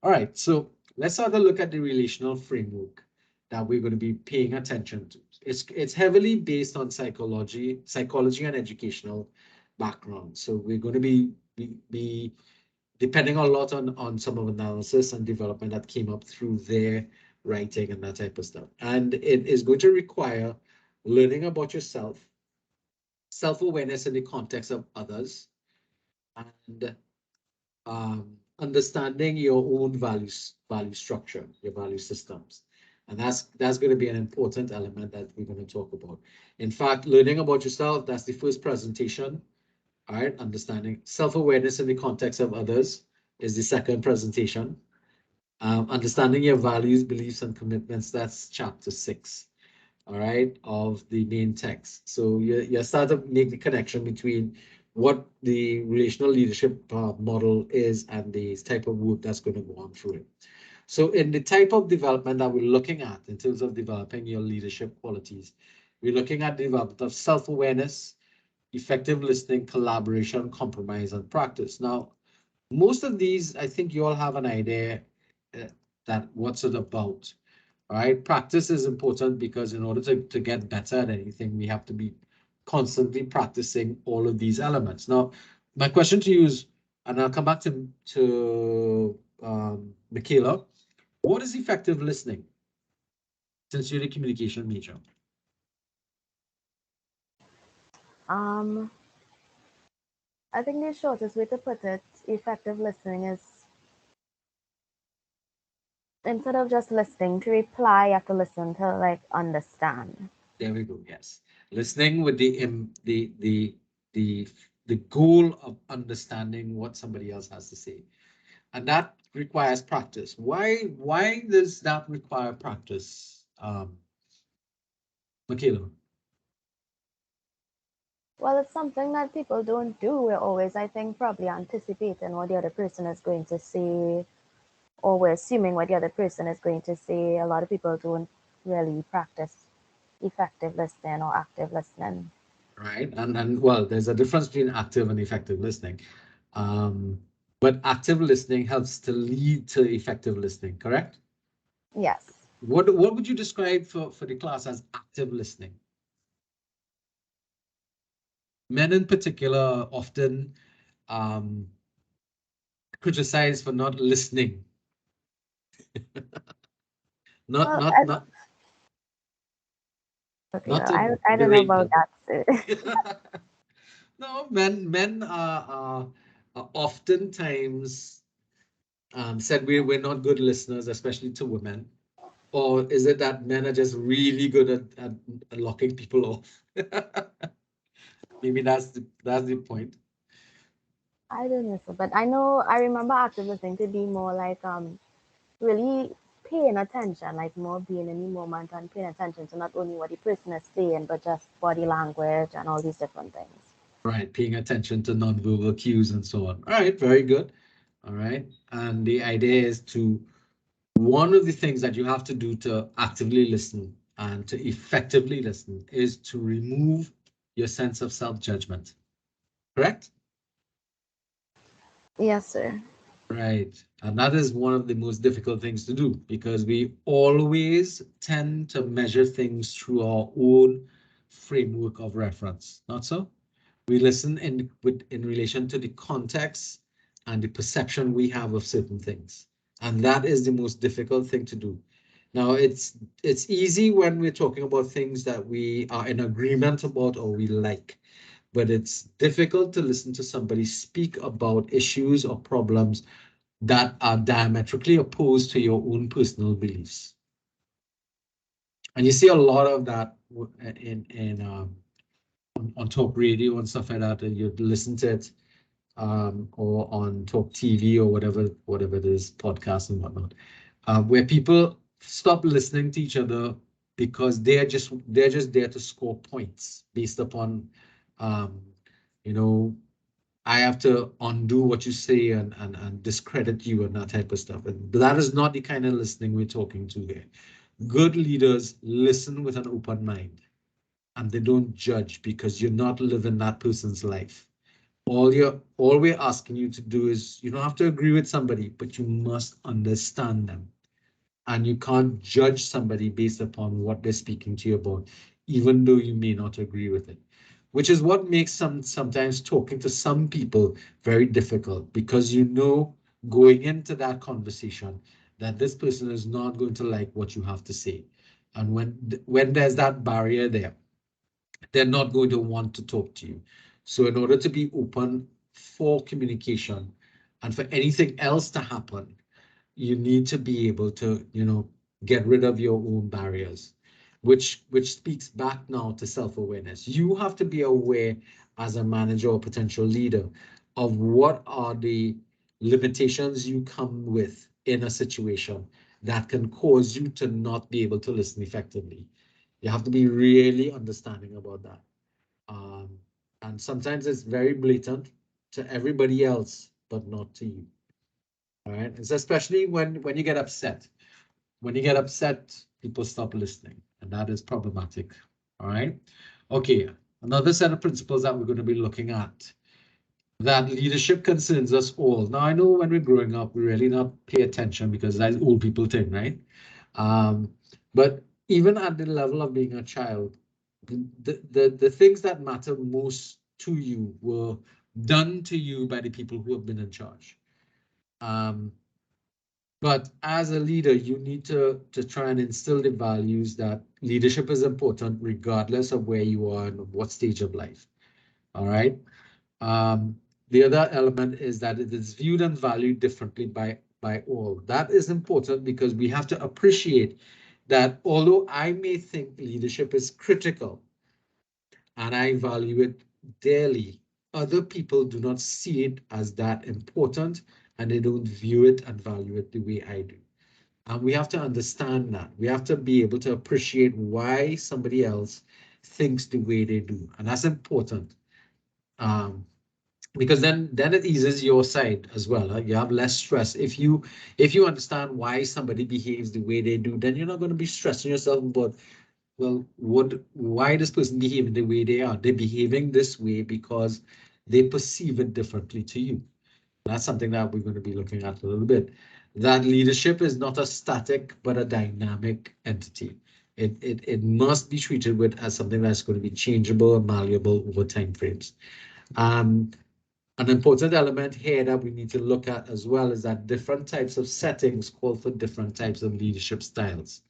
All right, so let's have a look at the relational framework that we're going to be paying attention to. It's heavily based on psychology and educational background. So we're going to be be depending a lot on some of analysis and development that came up through their writing and that type of stuff. And it is going to require learning about yourself, self-awareness in the context of others, and understanding your own value structure, your value systems. And that's going to be an important element that we're going to talk about. In fact, learning about yourself, that's the first presentation. All right, understanding self-awareness in the context of others is the second presentation. Understanding your values, beliefs, and commitments, that's chapter 6, all right, of the main text. So you start to make the connection between what the relational leadership model is and the type of work that's going to go on through it. So in the type of development that we're looking at in terms of developing your leadership qualities, we're looking at the development of self-awareness, effective listening, collaboration, compromise, and practice. Now, most of these, I think you all have an idea that what's it about. All right, practice is important because in order to get better at anything, we have to be constantly practicing all of these elements. Now, my question to you is, and I'll come back to Michaela, what is effective listening? Since you're the communication major. I think the shortest way to put it, effective listening is instead of just listening to reply, you have to listen to like understand. There we go. Yes, listening with the goal of understanding what somebody else has to say, and that requires practice. Why does that require practice, Michaela? Well, it's something that people don't do. We're always, I think, probably anticipating what the other person is going to say, or we're assuming what the other person is going to say. A lot of people don't really practice effective listening or active listening. Right, and well, there's a difference between active and effective listening. But active listening helps to lead to effective listening, correct? Yes. What would you describe for the class as active listening? Men in particular often criticized for not listening. not Well, not okay, not well, to I don't know berate about them. that. No, men are oftentimes said we're not good listeners, especially to women. Or is it that men are just really good at locking people off? Maybe that's the point. I don't know, so, but I remember active listening to be more like really paying attention, like more being in the moment and paying attention to not only what the person is saying, but just body language and all these different things. Right, paying attention to nonverbal cues and so on. All right, very good. All right, and the idea is one of the things that you have to do to actively listen and to effectively listen is to remove your sense of self-judgment, correct? Yes, sir. Right, and that is one of the most difficult things to do because we always tend to measure things through our own framework of reference, not so? We listen in relation to the context and the perception we have of certain things. And that is the most difficult thing to do. Now, it's easy when we're talking about things that we are in agreement about or we like, but it's difficult to listen to somebody speak about issues or problems that are diametrically opposed to your own personal beliefs. And you see a lot of that on talk radio and stuff like that, and you listen to it or on talk TV or whatever it is, podcasts and whatnot, where people stop listening to each other because they're just there to score points based upon, you know, I have to undo what you say and discredit you and that type of stuff. And that is not the kind of listening we're talking to here. Good leaders listen with an open mind and they don't judge because you're not living that person's life. All we're asking you to do is, you don't have to agree with somebody, but you must understand them. And you can't judge somebody based upon what they're speaking to you about, even though you may not agree with it. which is what makes sometimes talking to some people very difficult, because you know going into that conversation that this person is not going to like what you have to say. And when there's that barrier there, they're not going to want to talk to you. So in order to be open for communication and for anything else to happen, you need to be able to, get rid of your own barriers, which speaks back now to self-awareness. You have to be aware as a manager or potential leader of what are the limitations you come with in a situation that can cause you to not be able to listen effectively. You have to be really understanding about that. And sometimes it's very blatant to everybody else, but not to you. All right. It's especially when you get upset. When you get upset, people stop listening, and that is problematic. All right. Okay. Another set of principles that we're going to be looking at, that leadership concerns us all. Now, I know when we're growing up, we really not pay attention because that's old people thing, right? But even at the level of being a child, the things that matter most to you were done to you by the people who have been in charge. But as a leader, you need to try and instill the values that leadership is important regardless of where you are and what stage of life. All right. The other element is that it is viewed and valued differently by all. That is important because we have to appreciate that although I may think leadership is critical and I value it dearly, other people do not see it as that important, and they don't view it and value it the way I do. And we have to understand that. We have to be able to appreciate why somebody else thinks the way they do. And that's important. Because then it eases your side as well. Huh? You have less stress. If you understand why somebody behaves the way they do, then you're not going to be stressing yourself about, well, why this person behaving the way they are. They're behaving this way because they perceive it differently to you. That's something that we're going to be looking at a little bit. That leadership is not a static, but a dynamic entity. It must be treated with as something that's going to be changeable and malleable over time frames. An important element here that we need to look at as well is that different types of settings call for different types of leadership styles.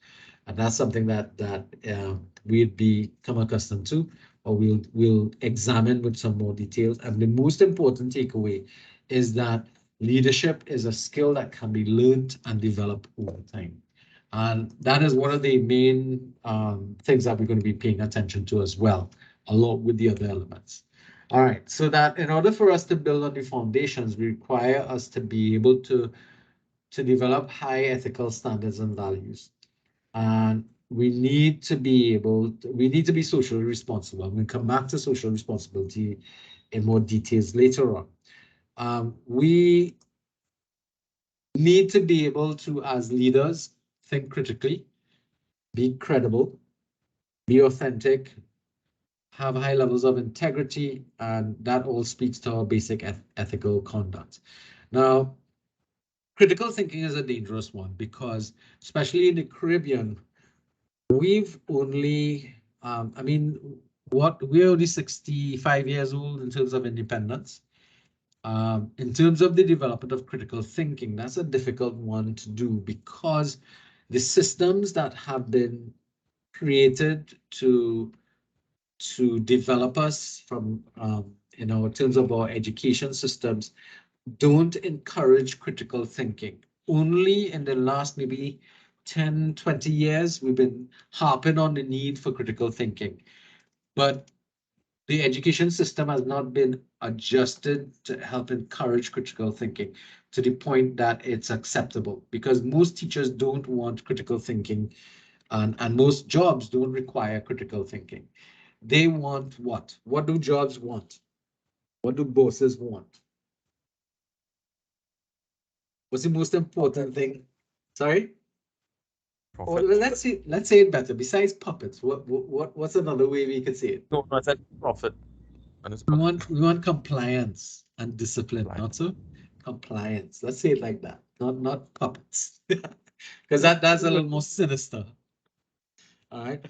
And that's something that we'd become accustomed to, or we'll examine with some more details. And the most important takeaway is that leadership is a skill that can be learned and developed over time. And that is one of the main things that we're going to be paying attention to as well, along with the other elements. All right, so that in order for us to build on the foundations, we require us to be able to develop high ethical standards and values. And we need to be socially responsible. We'll come back to social responsibility in more details later on. We need to be able to, as leaders, think critically, be credible, be authentic, have high levels of integrity, and that all speaks to our basic ethical conduct. Now, critical thinking is a dangerous one because, especially in the Caribbean, we've only, we're only 65 years old in terms of independence. In terms of the development of critical thinking, that's a difficult one to do because the systems that have been created to develop us from, in terms of our education systems, don't encourage critical thinking. Only in the last maybe 10, 20 years, we've been harping on the need for critical thinking. But the education system has not been adjusted to help encourage critical thinking to the point that it's acceptable, because most teachers don't want critical thinking, and most jobs don't require critical thinking. They want what? What do jobs want? What do bosses want? What's the most important thing? Sorry? Or let's say it better. Besides puppets, what's another way we could say it? No, I said profit. And it's We want compliance and discipline, not so compliance. Let's say it like that. Not puppets. Because that's a little more sinister. All right.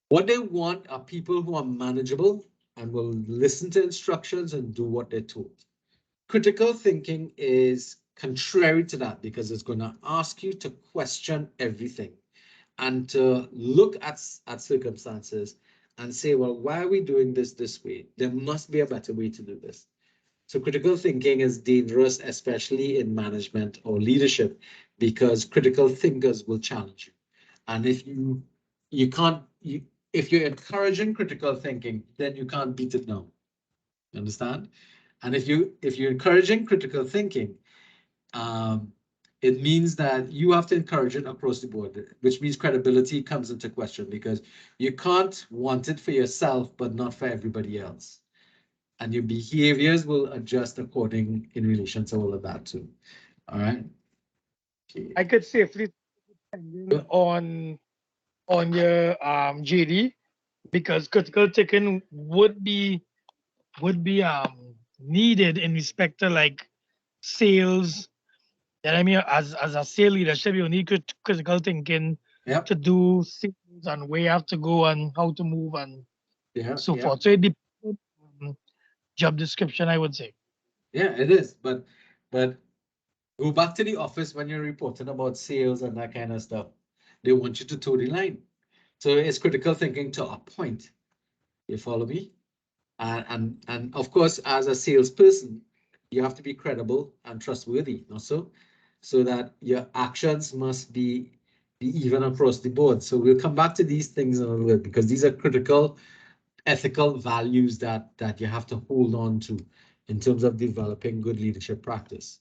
What they want are people who are manageable, and will listen to instructions and do what they're told. Critical thinking is contrary to that because it's going to ask you to question everything and to look at circumstances and say, well, why are we doing this way? There must be a better way to do this. So critical thinking is dangerous, especially in management or leadership, because critical thinkers will challenge you. And if if you're encouraging critical thinking, then you can't beat it now. You understand? And if you're encouraging critical thinking, it means that you have to encourage it across the board, which means credibility comes into question because you can't want it for yourself, but not for everybody else. And your behaviors will adjust according in relation to all of that too. All right. Okay. I could safely depend on your JD because critical thinking would be needed in respect to like sales. And I mean, as a sales leadership, you need critical thinking Yep. to do sales and where you have to go and how to move and Yeah. so Yeah. forth. So it depends on job description, I would say. Yeah, it is. But go back to the office when you're reporting about sales and that kind of stuff. They want you to toe the line. So it's critical thinking to a point. You follow me? And of course, as a salesperson, you have to be credible and trustworthy, also, so that your actions must be even across the board. So we'll come back to these things in a little bit because these are critical ethical values that you have to hold on to in terms of developing good leadership practice.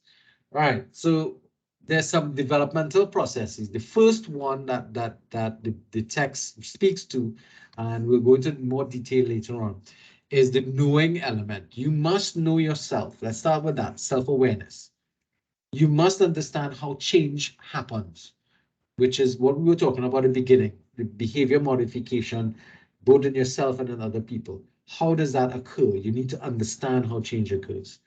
All right, so there's some developmental processes. The first one that the text speaks to, and we'll go into more detail later on, is the knowing element. You must know yourself. Let's start with that, self-awareness. You must understand how change happens, which is what we were talking about at the beginning, the behavior modification, both in yourself and in other people. How does that occur? You need to understand how change occurs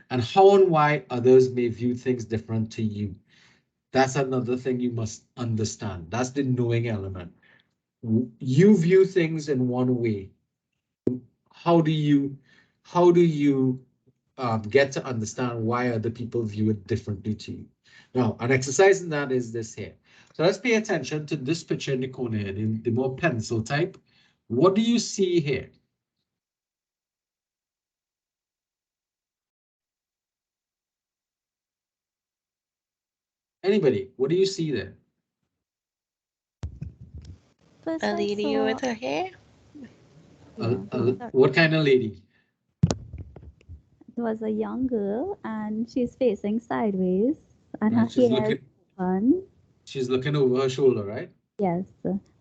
and how and why others may view things different to you. That's another thing you must understand. That's the knowing element. You view things in one way. How do you get to understand why other people view it differently to you? Now, an exercise in that is this here. So let's pay attention to this picture in the corner, in the more pencil type. What do you see here? Anybody, what do you see there? First A I lady saw, with her hair. yeah, What kind of lady? it was a young girl and she's facing sideways and her Right, she's hair is open. looking over her shoulder, right? Yes,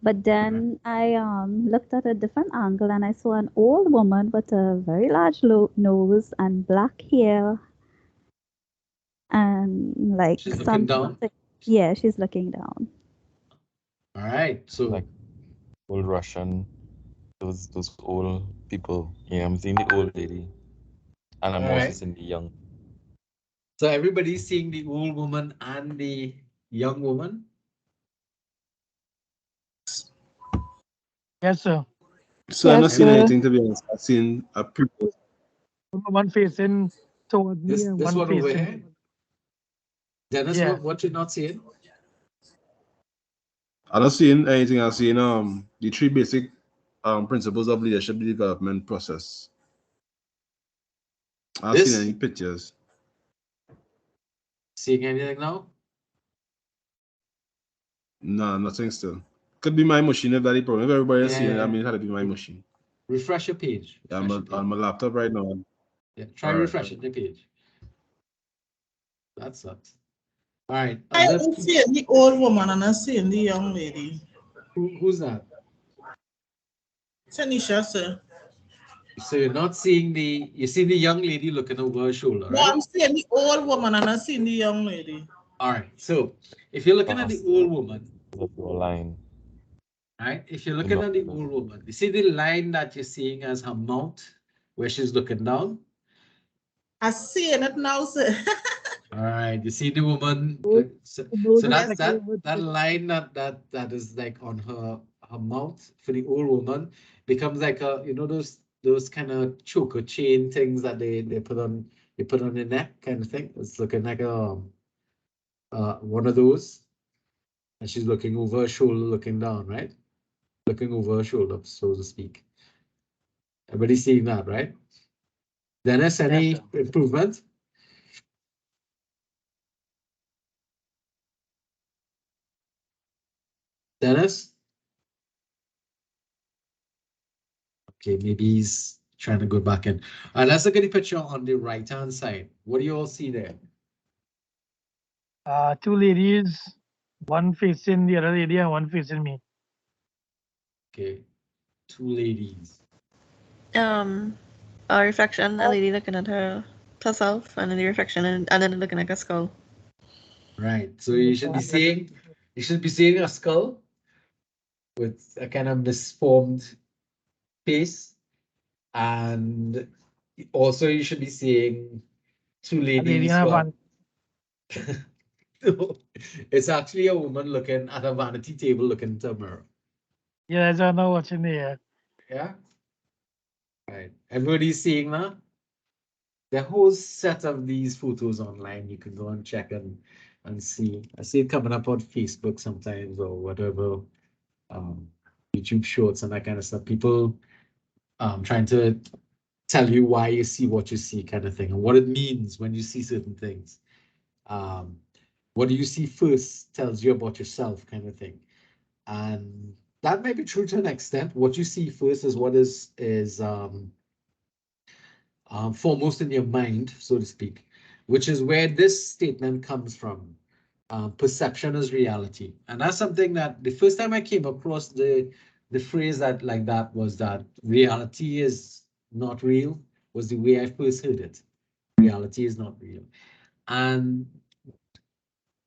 but then I looked at a different angle and I saw an old woman with a very large nose and black hair and like She's looking some down. yeah, she's looking down. All right, so Like old Russian, those old people. Yeah, I'm seeing the old lady, and I'm All also right. seeing the young. So everybody's seeing the old woman and the young woman. Yes, sir. So I'm not Yes, seeing sir. anything, to be honest. I've seen a people. One facing towards me and This one one over facing. here. Dennis, Yeah. what you're not seeing? I'm not seeing anything. I'm seeing the three basic principles of leadership development process. I haven't seen This? any pictures. Seeing anything now? No, nothing still. Could be my machine if that's the problem. If everybody is seeing it, I mean, it had to be my machine. Refresh your page. Yeah, I'm on my laptop right now. Yeah, try All right. refreshing the page. That sucks. All right. I'm seeing the old woman and I'm seeing the young lady. Who's that? Tanisha, sir. So you're not seeing you see the young lady looking over her shoulder, No, right? I'm seeing the old woman and I'm seeing the young lady. All right. So if you're looking at the old woman, Line. right? If you're looking at the old woman, you see the line that you're seeing as her mouth, where she's looking down? I'm seeing it now, sir. All right, you see the woman. So that's that line that is like on her mouth for the old woman becomes like a, you know, those those kind of choker chain things that they put on your neck kind of thing. It's looking like one of those. And she's looking over her shoulder, looking down, right? Looking over her shoulder, so to speak. Everybody seeing that, right? Dennis, any Yes, sir. improvement? Dennis? Okay, maybe he's trying to go back in. All right, let's look at the picture on the right-hand side. What do you all see there? Two ladies, one facing the other lady and one facing me. Okay, two ladies. A reflection, a lady looking at herself, and then the reflection, and then looking like a skull. Right. So you should be seeing a skull with a kind of misformed face, and also you should be seeing two A lady ladies. and a who are- van. It's actually a woman looking at a vanity table looking into a mirror. Yeah, I don't know what's in there. Yeah. Right. Everybody's seeing that. The whole set of these photos online, you can go and check and see. I see it coming up on Facebook sometimes or whatever, YouTube shorts and that kind of stuff. People trying to tell you why you see what you see, kind of thing, and what it means when you see certain things. What do you see first tells you about yourself, kind of thing. And that may be true to an extent. What you see first is what is foremost in your mind, so to speak, which is where this statement comes from. Perception is reality. And that's something that the first time I came across the phrase that like that was that reality is not real, was the way I first heard it. Reality is not real. And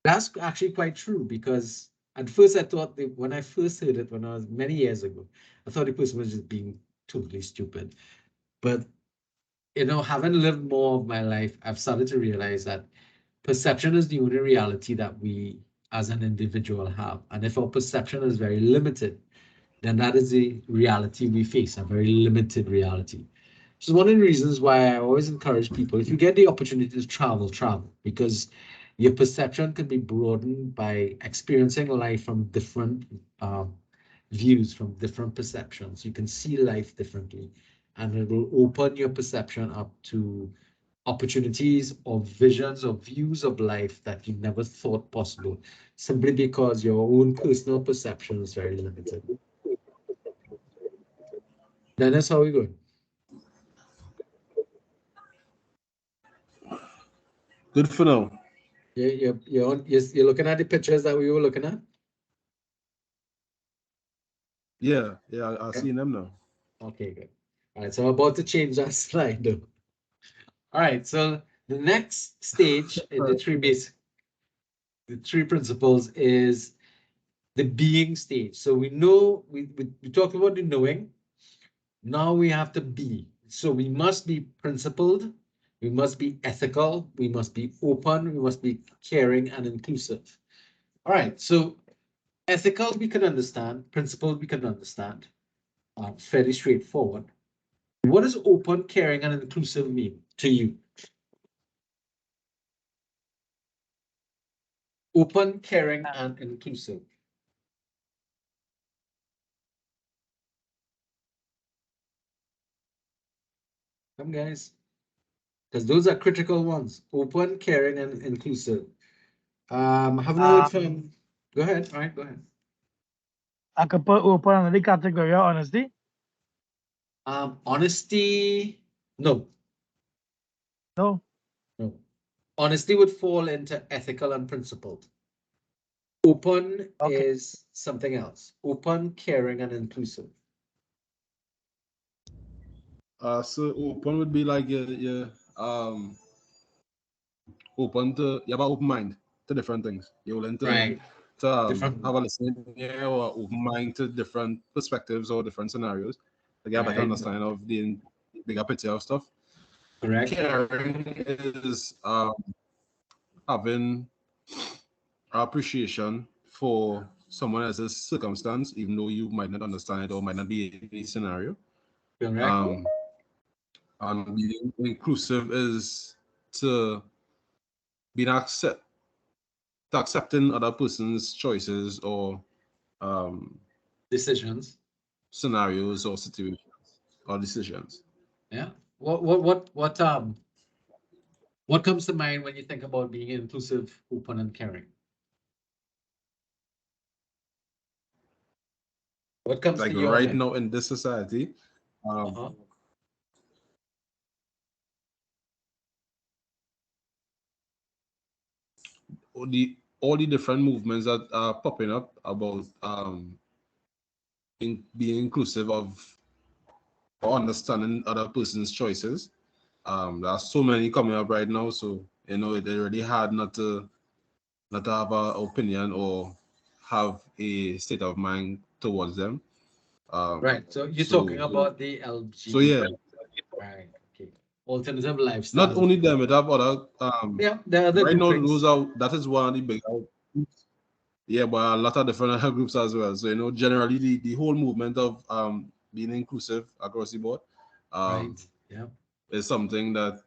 that's actually quite true, because at first I thought when I first heard it, when I was many years ago, I thought the person was just being totally stupid. But having lived more of my life, I've started to realize that perception is the only reality that we as an individual have. And if our perception is very limited, then that is the reality we face, a very limited reality. So one of the reasons why I always encourage people, if you get the opportunity to travel, because your perception can be broadened by experiencing life from different views, from different perceptions. You can see life differently, and it will open your perception up to opportunities or visions or views of life that you never thought possible, simply because your own personal perception is very limited. Dennis, how are we going? Good for now. You're looking at the pictures that we were looking at? Yeah, I see them now. Okay, good. All right, so I'm about to change that slide though. All right, so the next stage in the three principles is the being stage. So we know, we talked about the knowing. Now we have to be. So we must be principled, we must be ethical, we must be open, we must be caring and inclusive. All right, so ethical we can understand, principled we can understand, fairly straightforward. What does open, caring and inclusive mean to you? Open, caring and inclusive. Come guys, because those are critical ones. Open, caring and inclusive. Have no word from. Go ahead. All right, go ahead. I could put open another category of honesty. Honesty, no. No. No. Honesty would fall into ethical and principled. Open is something else. Open, caring, and inclusive. So open would be like you open to, you have an open mind to different things. You're willing to, Right. have a listening ear or open mind to different perspectives or different scenarios. To get a better understanding of the bigger picture of stuff. Correct. Caring is having appreciation for someone else's circumstance, even though you might not understand it or might not be in the scenario. Correct. And being inclusive is to being accepting other person's choices or Decisions. scenarios or situations or decisions. Yeah. What comes to mind when you think about being inclusive, open, and caring? What comes Like to your right head? now in this society, Uh-huh. all the different movements that are popping up about being inclusive of or understanding other person's choices. There are so many coming up right now, so you know it's already hard not to have an opinion or have a state of mind towards them. Right. So you're So talking about the LGBT. so yeah, Right. Okay. Alternative not lifestyles. only them, it have other Yeah, there are other right now groupings. that is one of the big groups. Yeah, but a lot of different other groups as well. So you know, generally the whole movement of being inclusive across the board Right. Yeah. is something that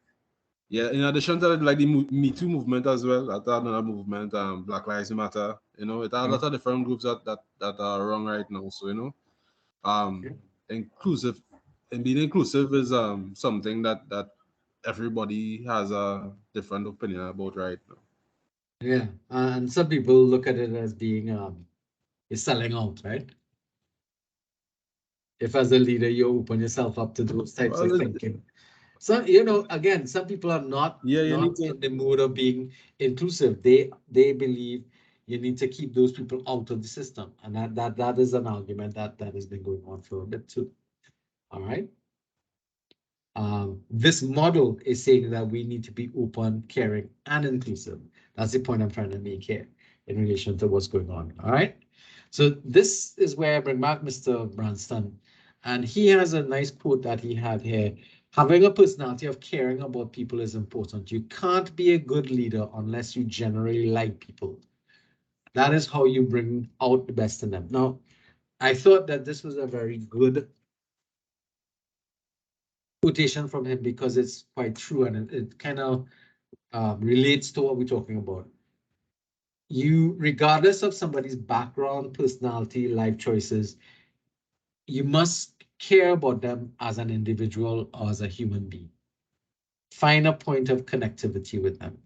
yeah, in addition to like the Me Too movement as well, that another movement, Black Lives Matter, you know, it are a lot of different groups that are wrong right now. So, you know, inclusive and being inclusive is something that everybody has a different opinion about right now. Yeah. And some people look at it as being is selling out, right? If as a leader you open yourself up to those types of Well, thinking. So, you know, again, some people are not yeah, you need not to. in the mood of being inclusive. They believe you need to keep those people out of the system. And that is an argument that has been going on for a bit too. All right. This model is saying that we need to be open, caring, and inclusive. That's the point I'm trying to make here in relation to what's going on. All right. So this is where I bring back Mr. Branston, and he has a nice quote that he had here. Having a personality of caring about people is important. You can't be a good leader unless you generally like people. That is how you bring out the best in them. Now, I thought that this was a very good quotation from him because it's quite true and it kind of relates to what we're talking about. You, regardless of somebody's background, personality, life choices, you must care about them as an individual or as a human being. Find a point of connectivity with them.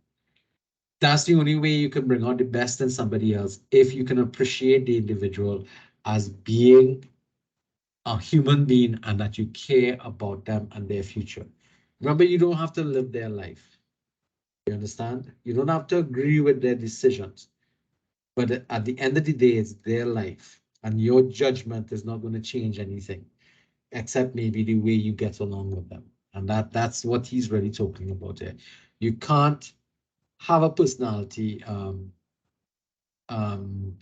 That's the only way you can bring out the best in somebody else, if you can appreciate the individual as being a human being and that you care about them and their future. Remember, you don't have to live their life. You understand? You don't have to agree with their decisions. But at the end of the day, it's their life. And your judgment is not going to change anything, except maybe the way you get along with them. And that's what he's really talking about here. You can't have a personality.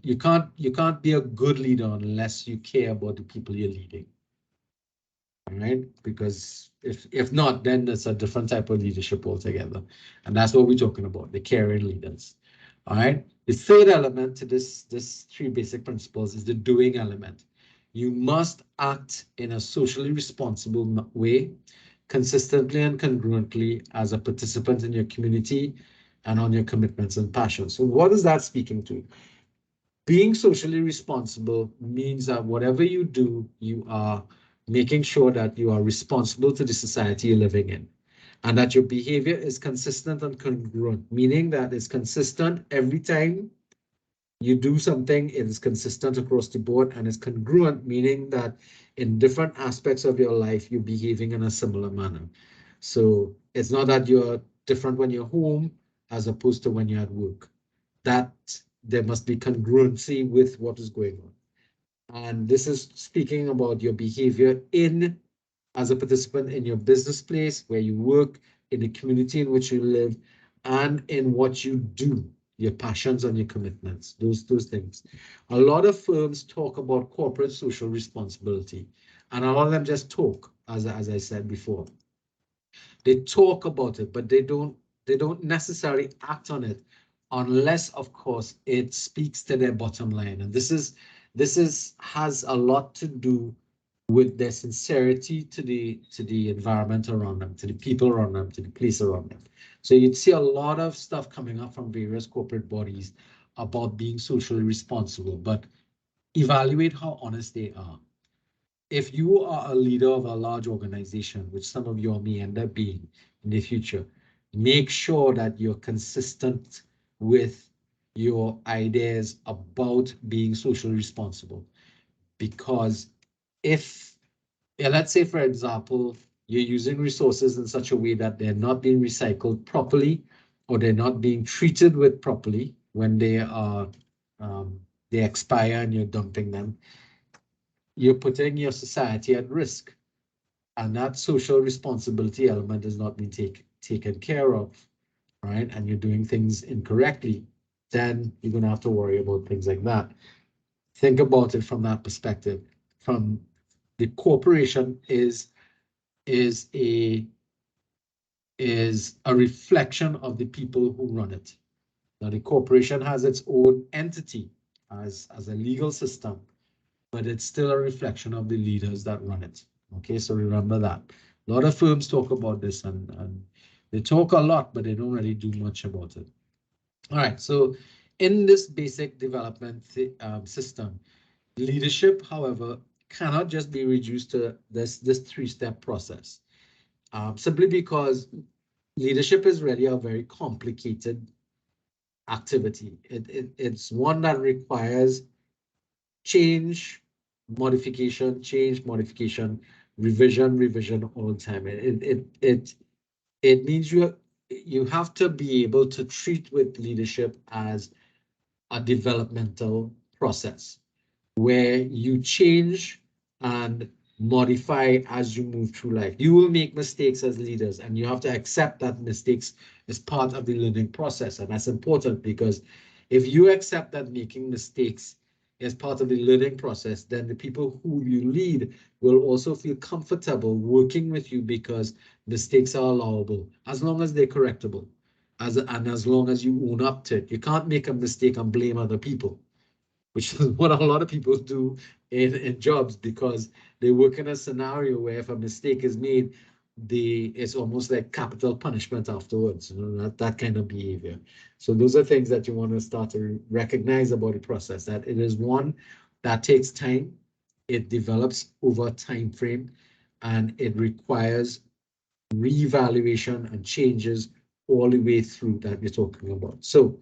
You can't be a good leader unless you care about the people you're leading. All right, because if not, then it's a different type of leadership altogether. And that's what we're talking about, the caring leaders. All right. The third element to this three basic principles is the doing element. You must act in a socially responsible way, consistently and congruently as a participant in your community and on your commitments and passions. So what is that speaking to? Being socially responsible means that whatever you do, you are making sure that you are responsible to the society you're living in, and that your behavior is consistent and congruent, meaning that it's consistent every time you do something, it is consistent across the board, and it's congruent, meaning that in different aspects of your life, you're behaving in a similar manner. So it's not that you're different when you're home as opposed to when you're at work. That there must be congruency with what is going on. And this is speaking about your behavior in as a participant in your business place, where you work, in the community in which you live, and in what you do, your passions and your commitments, those things. A lot of firms talk about corporate social responsibility, and a lot of them just talk, as I said before. They talk about it, but they don't necessarily act on it unless, of course, it speaks to their bottom line. And this has a lot to do with their sincerity to the environment around them, to the people around them, to the place around them. So you'd see a lot of stuff coming up from various corporate bodies about being socially responsible, but evaluate how honest they are. If you are a leader of a large organization, which some of you may end up being in the future, make sure that you're consistent with your ideas about being socially responsible. Because if, let's say, for example, you're using resources in such a way that they're not being recycled properly, or they're not being treated with properly when they are they expire and you're dumping them, you're putting your society at risk. And that social responsibility element is not being taken care of, right? And you're doing things incorrectly, then you're going to have to worry about things like that. Think about it from that perspective. From the corporation is a reflection of the people who run it. Now, the corporation has its own entity as a legal system, but it's still a reflection of the leaders that run it. Okay, so remember that. A lot of firms talk about this, and they talk a lot, but they don't really do much about it. All right, so in this basic development system, leadership, however, cannot just be reduced to this three-step process, simply because leadership is really a very complicated activity. It's one that requires change, modification, change, modification, revision all the time. It means you have to be able to treat with leadership as a developmental process where you change and modify as you move through life. You will make mistakes as leaders, and you have to accept that mistakes is part of the learning process. And that's important, because if you accept that making mistakes is part of the learning process, then the people who you lead will also feel comfortable working with you, because mistakes are allowable as long as they're correctable, and as long as you own up to it. You can't make a mistake and blame other people, which is what a lot of people do in jobs, because they work in a scenario where if a mistake is made, it's almost like capital punishment afterwards, that kind of behavior. So those are things that you want to start to recognize about the process, that it is one that takes time, it develops over time frame, and it requires reevaluation and changes all the way through that we're talking about. So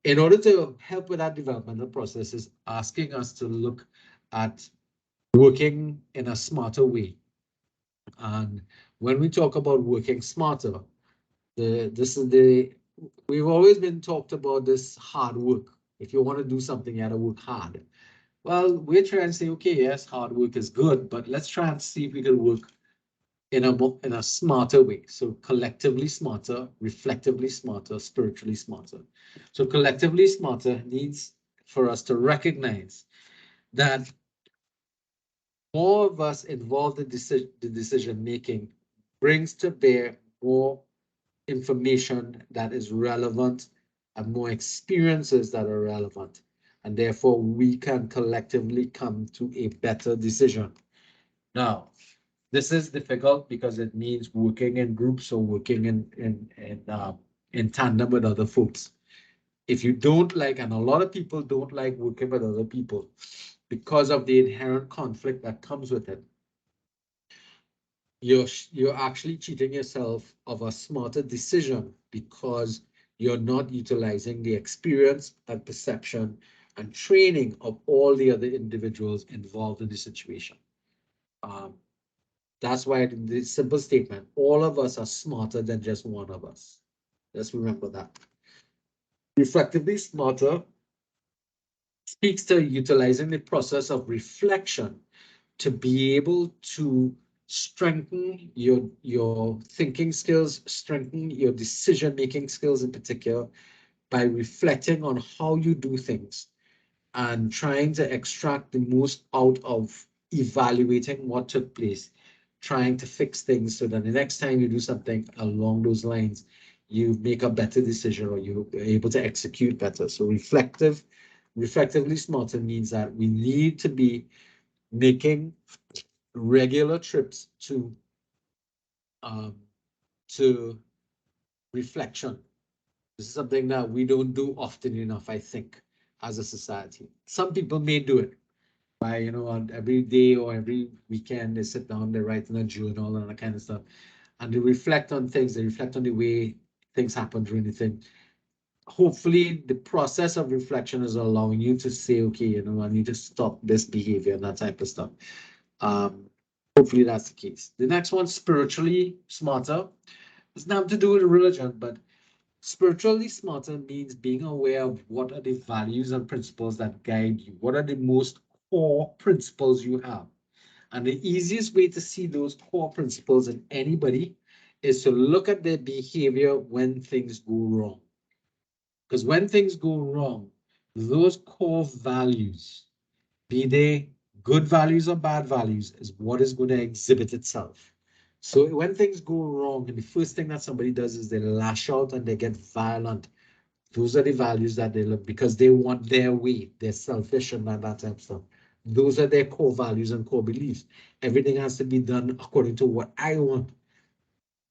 in order to help with that developmental process is asking us to look at working in a smarter way. And when we talk about working smarter, we've always been talked about this hard work. If you want to do something, you have to work hard. Well, we're trying to say, okay, yes, hard work is good, but let's try and see if we can work in a smarter way. So collectively smarter, reflectively smarter, spiritually smarter. So collectively smarter needs for us to recognize that more of us involved in the decision making brings to bear more information that is relevant and more experiences that are relevant. And therefore we can collectively come to a better decision. Now, this is difficult because it means working in groups or working in tandem with other folks. If you don't like, and a lot of people don't like working with other people because of the inherent conflict that comes with it, you're actually cheating yourself of a smarter decision, because you're not utilizing the experience and perception and training of all the other individuals involved in the situation. That's why the simple statement, all of us are smarter than just one of us. Let's remember that. Reflectively smarter speaks to utilizing the process of reflection to be able to strengthen your thinking skills, strengthen your decision-making skills in particular, by reflecting on how you do things and trying to extract the most out of evaluating what took place, trying to fix things so that the next time you do something along those lines, you make a better decision or you're able to execute better. So reflectively smarter means that we need to be making regular trips to reflection. This is something that we don't do often enough, I think, as a society. Some people may do it by, you know, on every day or every weekend, they sit down, they write in a journal and that kind of stuff. And they reflect on things, they reflect on the way things happen during the thing. Hopefully the process of reflection is allowing you to say, okay, you know, I need to stop this behavior and that type of stuff. Hopefully that's the case. The next one, spiritually smarter. It's nothing to do with religion, but spiritually smarter means being aware of what are the values and principles that guide you. What are the most core principles you have? And the easiest way to see those core principles in anybody is to look at their behavior when things go wrong. Because when things go wrong, those core values, be they good values or bad values, is what is going to exhibit itself. So when things go wrong, and the first thing that somebody does is they lash out and they get violent. Those are the values that they look, because they want their way. They're selfish and that type of stuff. Those are their core values and core beliefs. Everything has to be done according to what I want.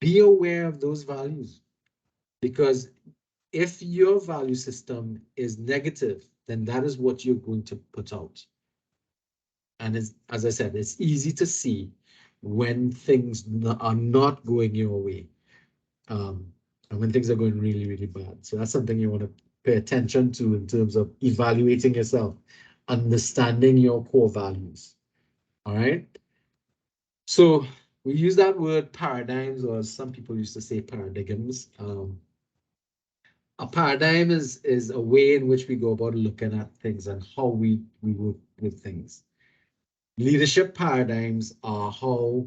Be aware of those values, because if your value system is negative, then that is what you're going to put out. And as I said, it's easy to see when things are not going your way, and when things are going really, really bad. So that's something you want to pay attention to in terms of evaluating yourself, understanding your core values. All right. So we use that word paradigms, or some people used to say paradigms. A paradigm is a way in which we go about looking at things and how we work with things. Leadership paradigms are how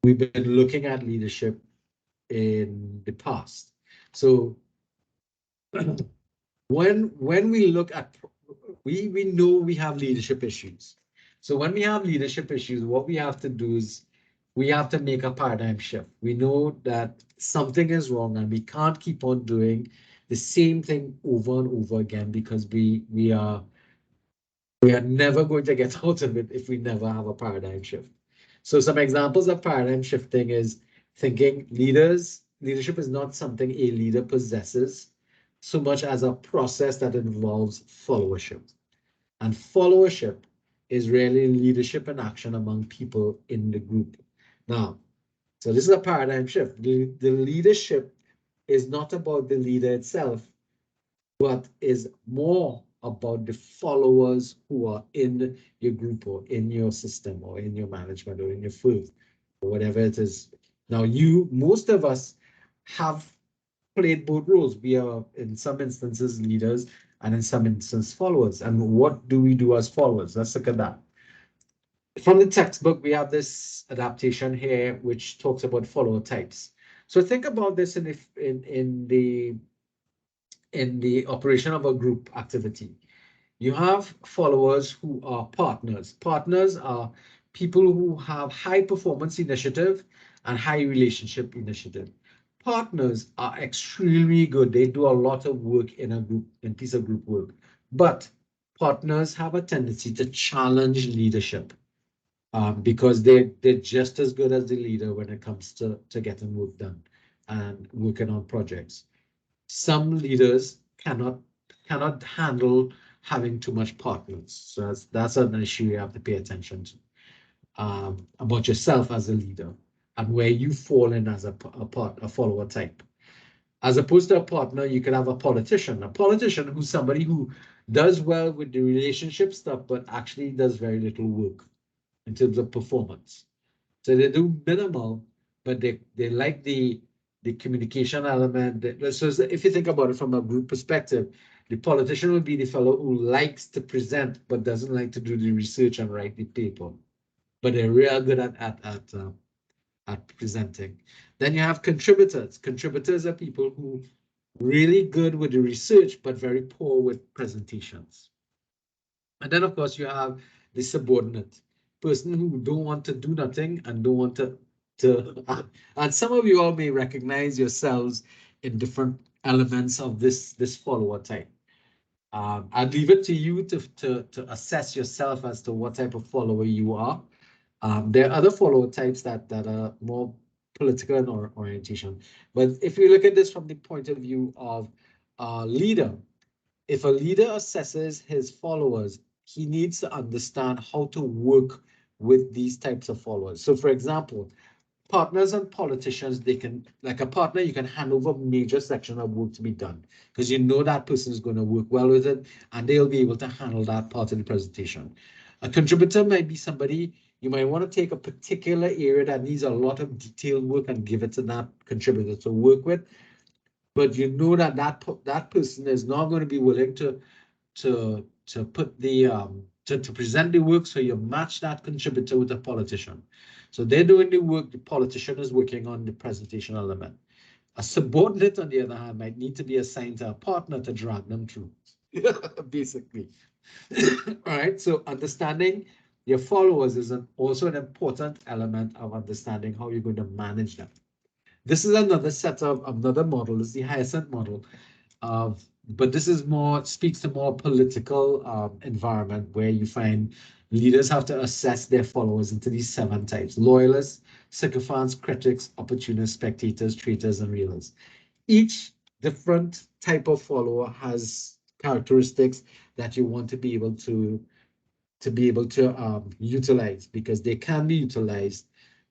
we've been looking at leadership in the past. So when we look at, we know we have leadership issues. So when we have leadership issues, what we have to do is we have to make a paradigm shift. We know that something is wrong and we can't keep on doing the same thing over and over again, because we are never going to get out of it if we never have a paradigm shift. So some examples of paradigm shifting is thinking leadership is not something a leader possesses so much as a process that involves followership. And followership is really leadership in action among people in the group. Now, so this is a paradigm shift. The leadership is not about the leader itself, but is more about the followers who are in your group or in your system or in your management or in your firm or whatever it is. Now, most of us have played both roles. We are in some instances leaders and in some instances followers. And what do we do as followers? Let's look at that. From the textbook, we have this adaptation here, which talks about follower types. So think about this in the operation of a group activity. You have followers who are partners. Partners are people who have high performance initiative and high relationship initiative. Partners are extremely good. They do a lot of work in a group, in piece of group work. But partners have a tendency to challenge leadership because they're just as good as the leader when it comes to getting work done and working on projects. Some leaders cannot handle having too much partners. So that's an issue you have to pay attention to about yourself as a leader and where you fall in as a follower type. As opposed to a partner, you could have a politician. A politician who's somebody who does well with the relationship stuff, but actually does very little work in terms of performance. So they do minimal, but they like the communication element. So if you think about it from a group perspective, the politician would be the fellow who likes to present, but doesn't like to do the research and write the paper. But they're real good at presenting. Then you have contributors. Contributors are people who really good with the research, but very poor with presentations. And then, of course, you have the subordinate person who don't want to do nothing and don't want to and some of you all may recognize yourselves in different elements of this follower type. I'll leave it to you to assess yourself as to what type of follower you are. There are other follower types that are more political in orientation. But if you look at this from the point of view of a leader, if a leader assesses his followers, he needs to understand how to work with these types of followers. So for example, partners and politicians, they can, like a partner, you can hand over major section of work to be done because you know that person is going to work well with it and they'll be able to handle that part of the presentation. A contributor might be somebody you might want to take a particular area that needs a lot of detailed work and give it to that contributor to work with. But you know that that person is not going to be willing to put the to present the work, so you match that contributor with a politician. So they're doing the work, the politician is working on the presentation element. A subordinate, on the other hand, might need to be assigned to a partner to drag them through, basically. All right, so understanding your followers is also an important element of understanding how you're going to manage them. This is another set of another model, this is the Hyacinth model. But this is more, speaks to more political environment where you find leaders have to assess their followers into these 7 types: loyalists, sycophants, critics, opportunists, spectators, traitors, and realists. Each different type of follower has characteristics that you want to be able to utilize, because they can be utilized,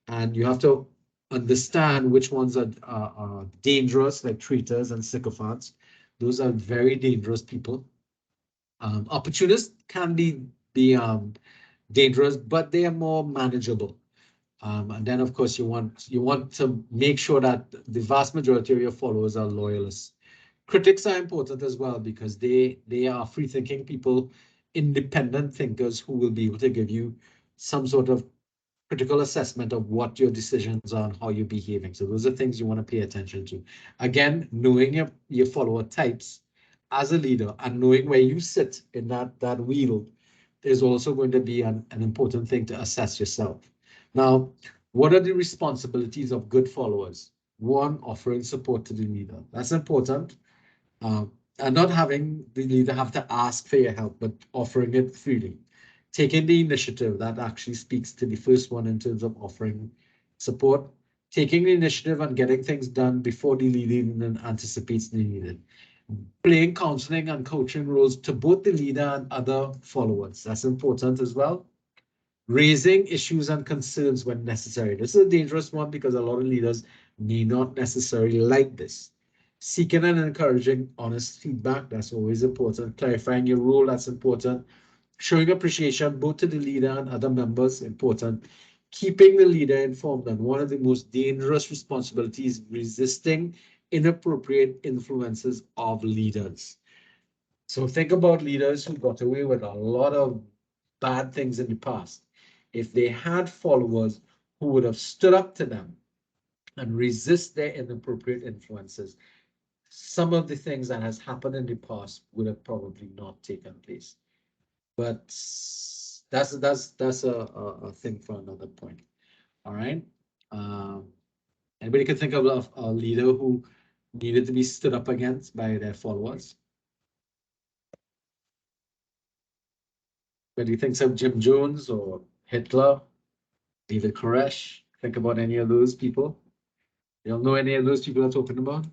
and you have to understand which ones are dangerous, like traitors and sycophants. Those are very dangerous people. Opportunists can be dangerous, but they are more manageable. And then, of course, you want to make sure that the vast majority of your followers are loyalists. Critics are important as well because they are free-thinking people, independent thinkers who will be able to give you some sort of critical assessment of what your decisions are and how you're behaving. So those are things you want to pay attention to. Again, knowing your follower types as a leader and knowing where you sit in that wheel is also going to be an important thing to assess yourself. Now, what are the responsibilities of good followers? One, offering support to the leader. That's important. And not having the leader have to ask for your help, but offering it freely. Taking the initiative, that actually speaks to the first one in terms of offering support. Taking the initiative and getting things done before the leader even anticipates the needed. Playing counseling and coaching roles to both the leader and other followers. That's important as well. Raising issues and concerns when necessary. This is a dangerous one because a lot of leaders may not necessarily like this. Seeking and encouraging honest feedback, that's always important. Clarifying your role, that's important. Showing appreciation both to the leader and other members, important. Keeping the leader informed, and one of the most dangerous responsibilities, resisting inappropriate influences of leaders. So think about leaders who got away with a lot of bad things in the past. If they had followers who would have stood up to them and resist their inappropriate influences, some of the things that has happened in the past would have probably not taken place. But that's a thing for another point. All right. Anybody can think of a leader who needed to be stood up against by their followers? But do you think of Jim Jones or Hitler, David Koresh? Think about any of those people? You don't know any of those people I'm talking about?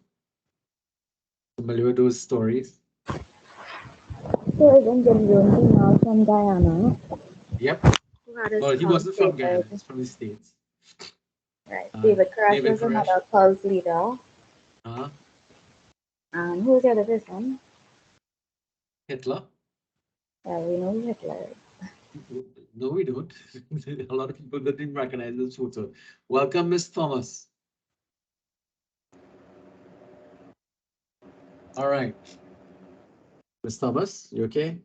Familiar with those stories? So isn't Jim Jones now from Guyana? Yep. Who had his Well, he wasn't from Guyana, translated? he's from the States. Right. David Koresh David was Koresh. another cult leader. Uh-huh. And who was the other person? Hitler. Well, we know Hitler. No, we don't. A lot of people didn't even recognize this photo. Welcome, Miss Thomas. All right. Miss Thomas, you okay?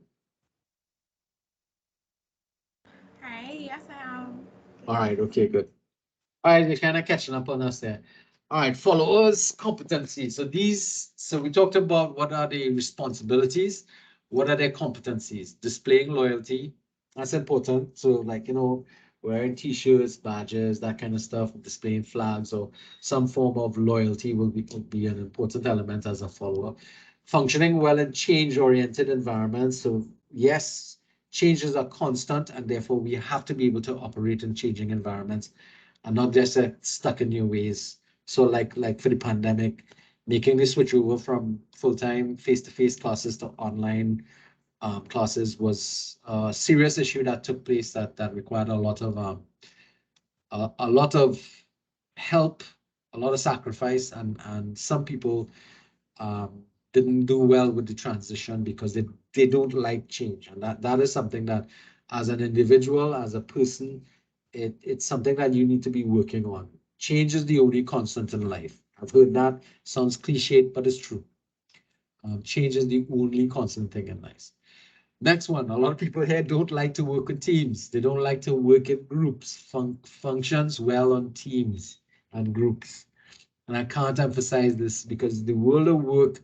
Hi, yes, I am. All right, okay, good. All right, you're kind of catching up on us there. All right, followers, competency. So we talked about what are the responsibilities, what are their competencies? Displaying loyalty, that's important. So like, wearing t-shirts, badges, that kind of stuff, displaying flags or some form of loyalty will be an important element as a follower. Functioning well in change-oriented environments. So yes, changes are constant, and therefore we have to be able to operate in changing environments and not just stuck in new ways. So like for the pandemic, making the switch over from full-time face-to-face classes to online classes was a serious issue that took place that required a lot of help, a lot of sacrifice, and some people didn't do well with the transition because they don't like change, and that is something that, as an individual, as a person, it's something that you need to be working on. Change is the only constant in life. I've heard that, sounds cliched, but it's true. Change is the only constant thing in life. Next one, a lot of people here don't like to work with teams. They don't like to work in groups. Functions well on teams and groups. And I can't emphasize this because the world of work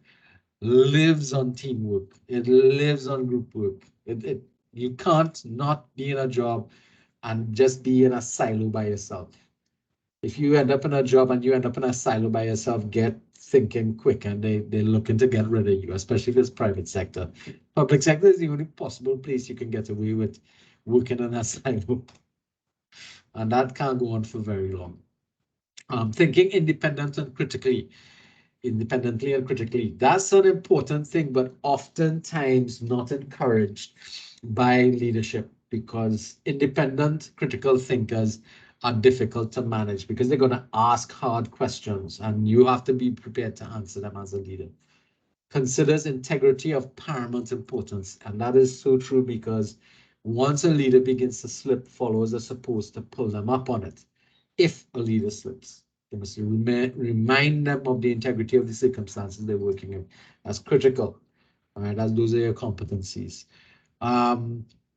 lives on teamwork. It lives on group work. You can't not be in a job and just be in a silo by yourself. If you end up in a job and you end up in a silo by yourself, get thinking quick, and they're looking to get rid of you, especially if it's private sector. Public sector is the only possible place you can get away with working in a silo. And that can't go on for very long. Thinking independently and critically. That's an important thing, but oftentimes not encouraged by leadership, because independent critical thinkers are difficult to manage because they're going to ask hard questions and you have to be prepared to answer them as a leader. Considers integrity of paramount importance, and that is so true because once a leader begins to slip, followers are supposed to pull them up on it. If a leader slips, they must remind them of the integrity of the circumstances they're working in. That's critical. All right, those are your competencies.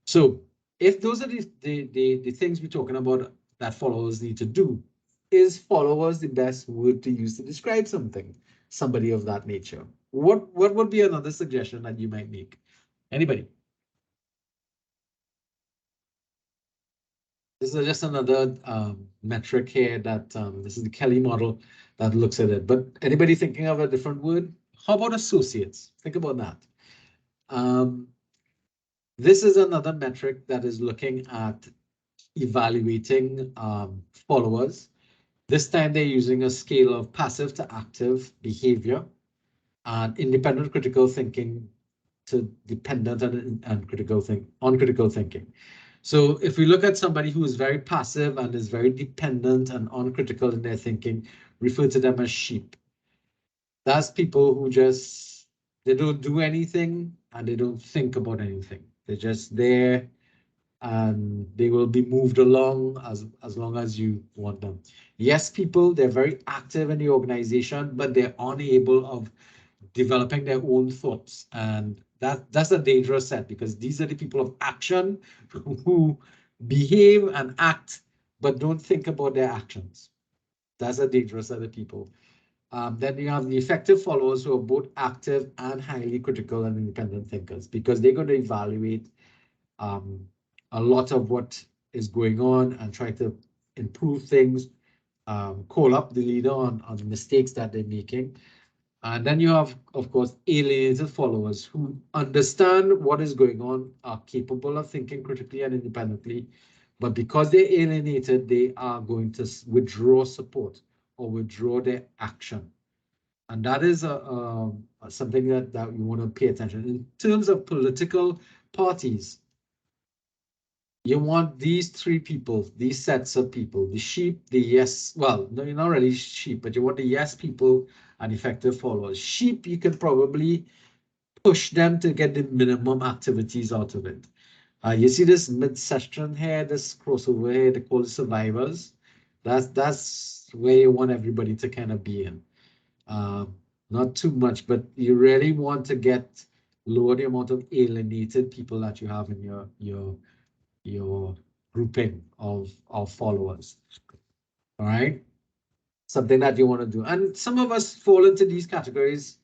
So if those are the things we're talking about that followers need to do, is followers the best word to use to describe somebody of that nature? What would be another suggestion that you might make? Anybody? This is just another metric here that this is the Kelly model that looks at it. But anybody thinking of a different word? How about associates? Think about that. This is another metric that is looking at evaluating followers. This time they're using a scale of passive to active behavior and independent critical thinking to dependent and critical thinking. So if we look at somebody who is very passive and is very dependent and uncritical in their thinking, refer to them as sheep. That's people who they don't do anything and they don't think about anything. They're just there and they will be moved along as long as you want them. Yes, people, they're very active in the organization, but they're unable of developing their own thoughts. And that's a dangerous set because these are the people of action who behave and act, but don't think about their actions. That's a dangerous set of people. Then you have the effective followers who are both active and highly critical and independent thinkers, because they're going to evaluate a lot of what is going on and try to improve things, call up the leader on the mistakes that they're making. And then you have, of course, alienated followers who understand what is going on, are capable of thinking critically and independently, but because they're alienated, they are going to withdraw support or withdraw their action. And that is something that you want to pay attention. In terms of political parties, you want these three people, these sets of people, the sheep, the yes, well, no, you're not really sheep, but you want the yes people and effective followers. Sheep, you can probably push them to get the minimum activities out of it. You see this mid-session here, this crossover here, they call it survivors. That's where you want everybody to kind of be in. Not too much, but you really want to lower the amount of alienated people that you have in your grouping of followers. All right, something that you want to do. And some of us fall into these categories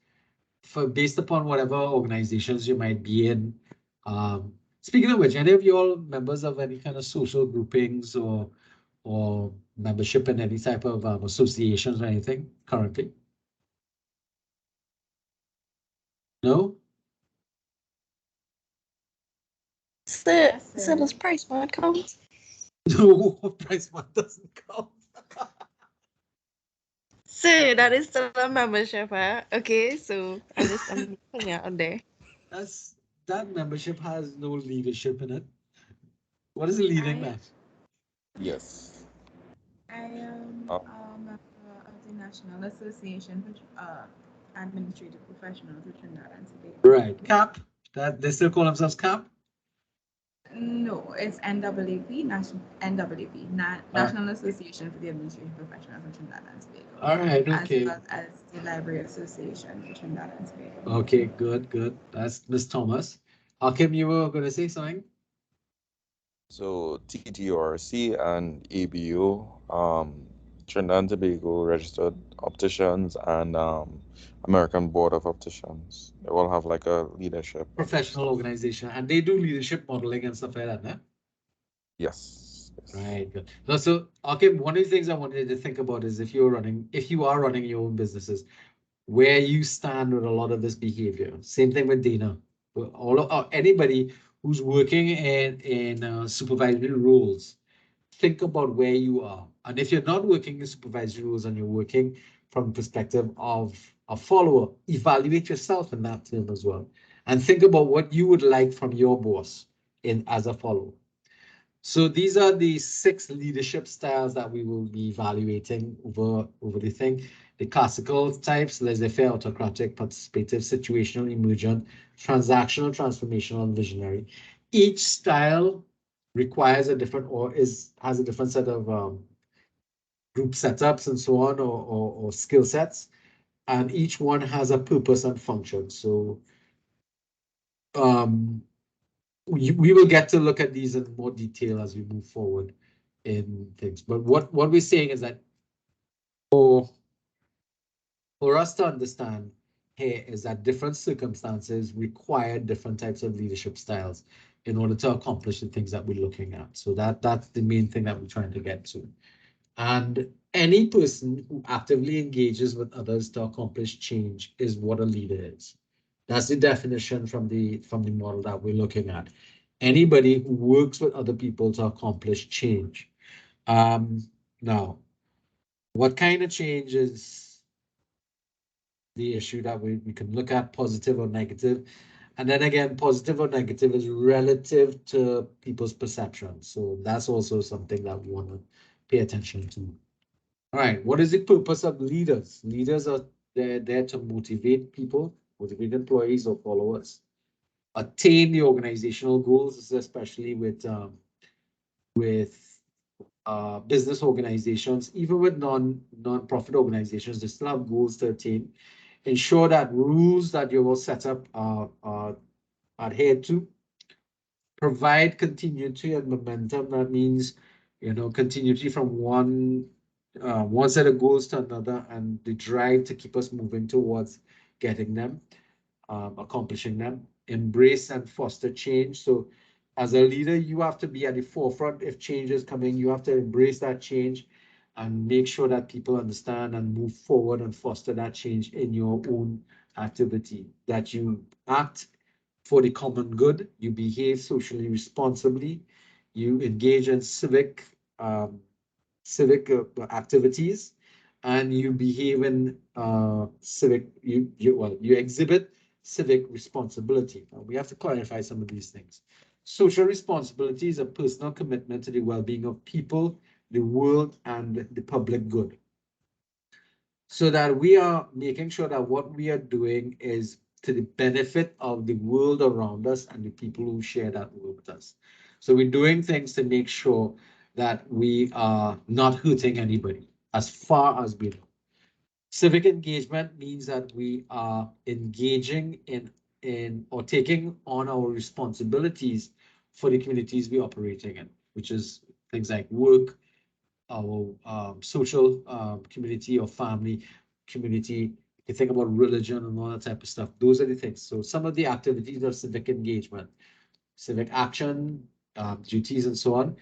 based upon whatever organizations you might be in. Speaking of which, any of you all members of any kind of social groupings or membership in any type of associations or anything currently? No? So does price one count? No, price one doesn't count. So that is still a membership, huh? Okay, so I'm putting it out there. That membership has no leadership in it. What is a leading that? Yes. I am Oh. a member of the National Association for Administrative Professionals of Trinidad and Tobago. Right, CAP. That they still call themselves CAP. No, it's NAAP, National Association for the Administrative Professionals of Trinidad and Tobago. All right, okay. As well as the Library Association for Trinidad and Tobago. Okay, good. That's Miss Thomas. Hakim, you were going to say something? So TTRC and ABO, Trinidad and Tobago Registered Opticians and American Board of Opticians. They all have like a leadership. Professional organization, and they do leadership modeling and stuff like that, no? Yes. Right, good. So, okay, one of the things I wanted to think about is if you are running your own businesses, where you stand with a lot of this behavior. Same thing with Dana. Anybody who's working in supervisory roles, think about where you are. And if you're not working in supervisory roles and you're working from the perspective of a follower, evaluate yourself in that term as well. And think about what you would like from your boss as a follower. So these are the 6 leadership styles that we will be evaluating over the thing. The classical types: laissez-faire, autocratic, participative, situational, emergent, transactional, transformational, and visionary. Each style requires a different has a different set of group setups and so on, or skill sets, and each one has a purpose and function. So we will get to look at these in more detail as we move forward in things. But what we're saying is that for us to understand here is that different circumstances require different types of leadership styles in order to accomplish the things that we're looking at. So that's the main thing that we're trying to get to. And any person who actively engages with others to accomplish change is what a leader is. That's the definition from the model that we're looking at. Anybody who works with other people to accomplish change. Now, what kind of change is the issue that we can look at, positive or negative? And then again, positive or negative is relative to people's perception. So that's also something that we want to pay attention to. All right, what is the purpose of leaders? Leaders are there to motivate people, motivate employees or followers, attain the organizational goals, especially with business organizations, even with non-profit organizations, they still have goals to attain. Ensure that rules that you will set up are adhered to. Provide continuity and momentum. That means, continuity from one set of goals to another, and the drive to keep us moving towards getting them, accomplishing them. Embrace and foster change. So as a leader, you have to be at the forefront. If change is coming, you have to embrace that change and make sure that people understand and move forward and foster that change in your own activity, that you act for the common good, you behave socially responsibly, you engage in civic activities, and you behave in you exhibit civic responsibility. Now, we have to clarify some of these things. Social responsibility is a personal commitment to the well-being of people, the world, and the public good. So that we are making sure that what we are doing is to the benefit of the world around us and the people who share that world with us. So we're doing things to make sure that we are not hurting anybody as far as we know. Civic engagement means that we are engaging in or taking on our responsibilities for the communities we're operating in, which is things like work, our social community or family community. You think about religion and all that type of stuff. Those are the things. So some of the activities of civic engagement, civic action, duties, and so on.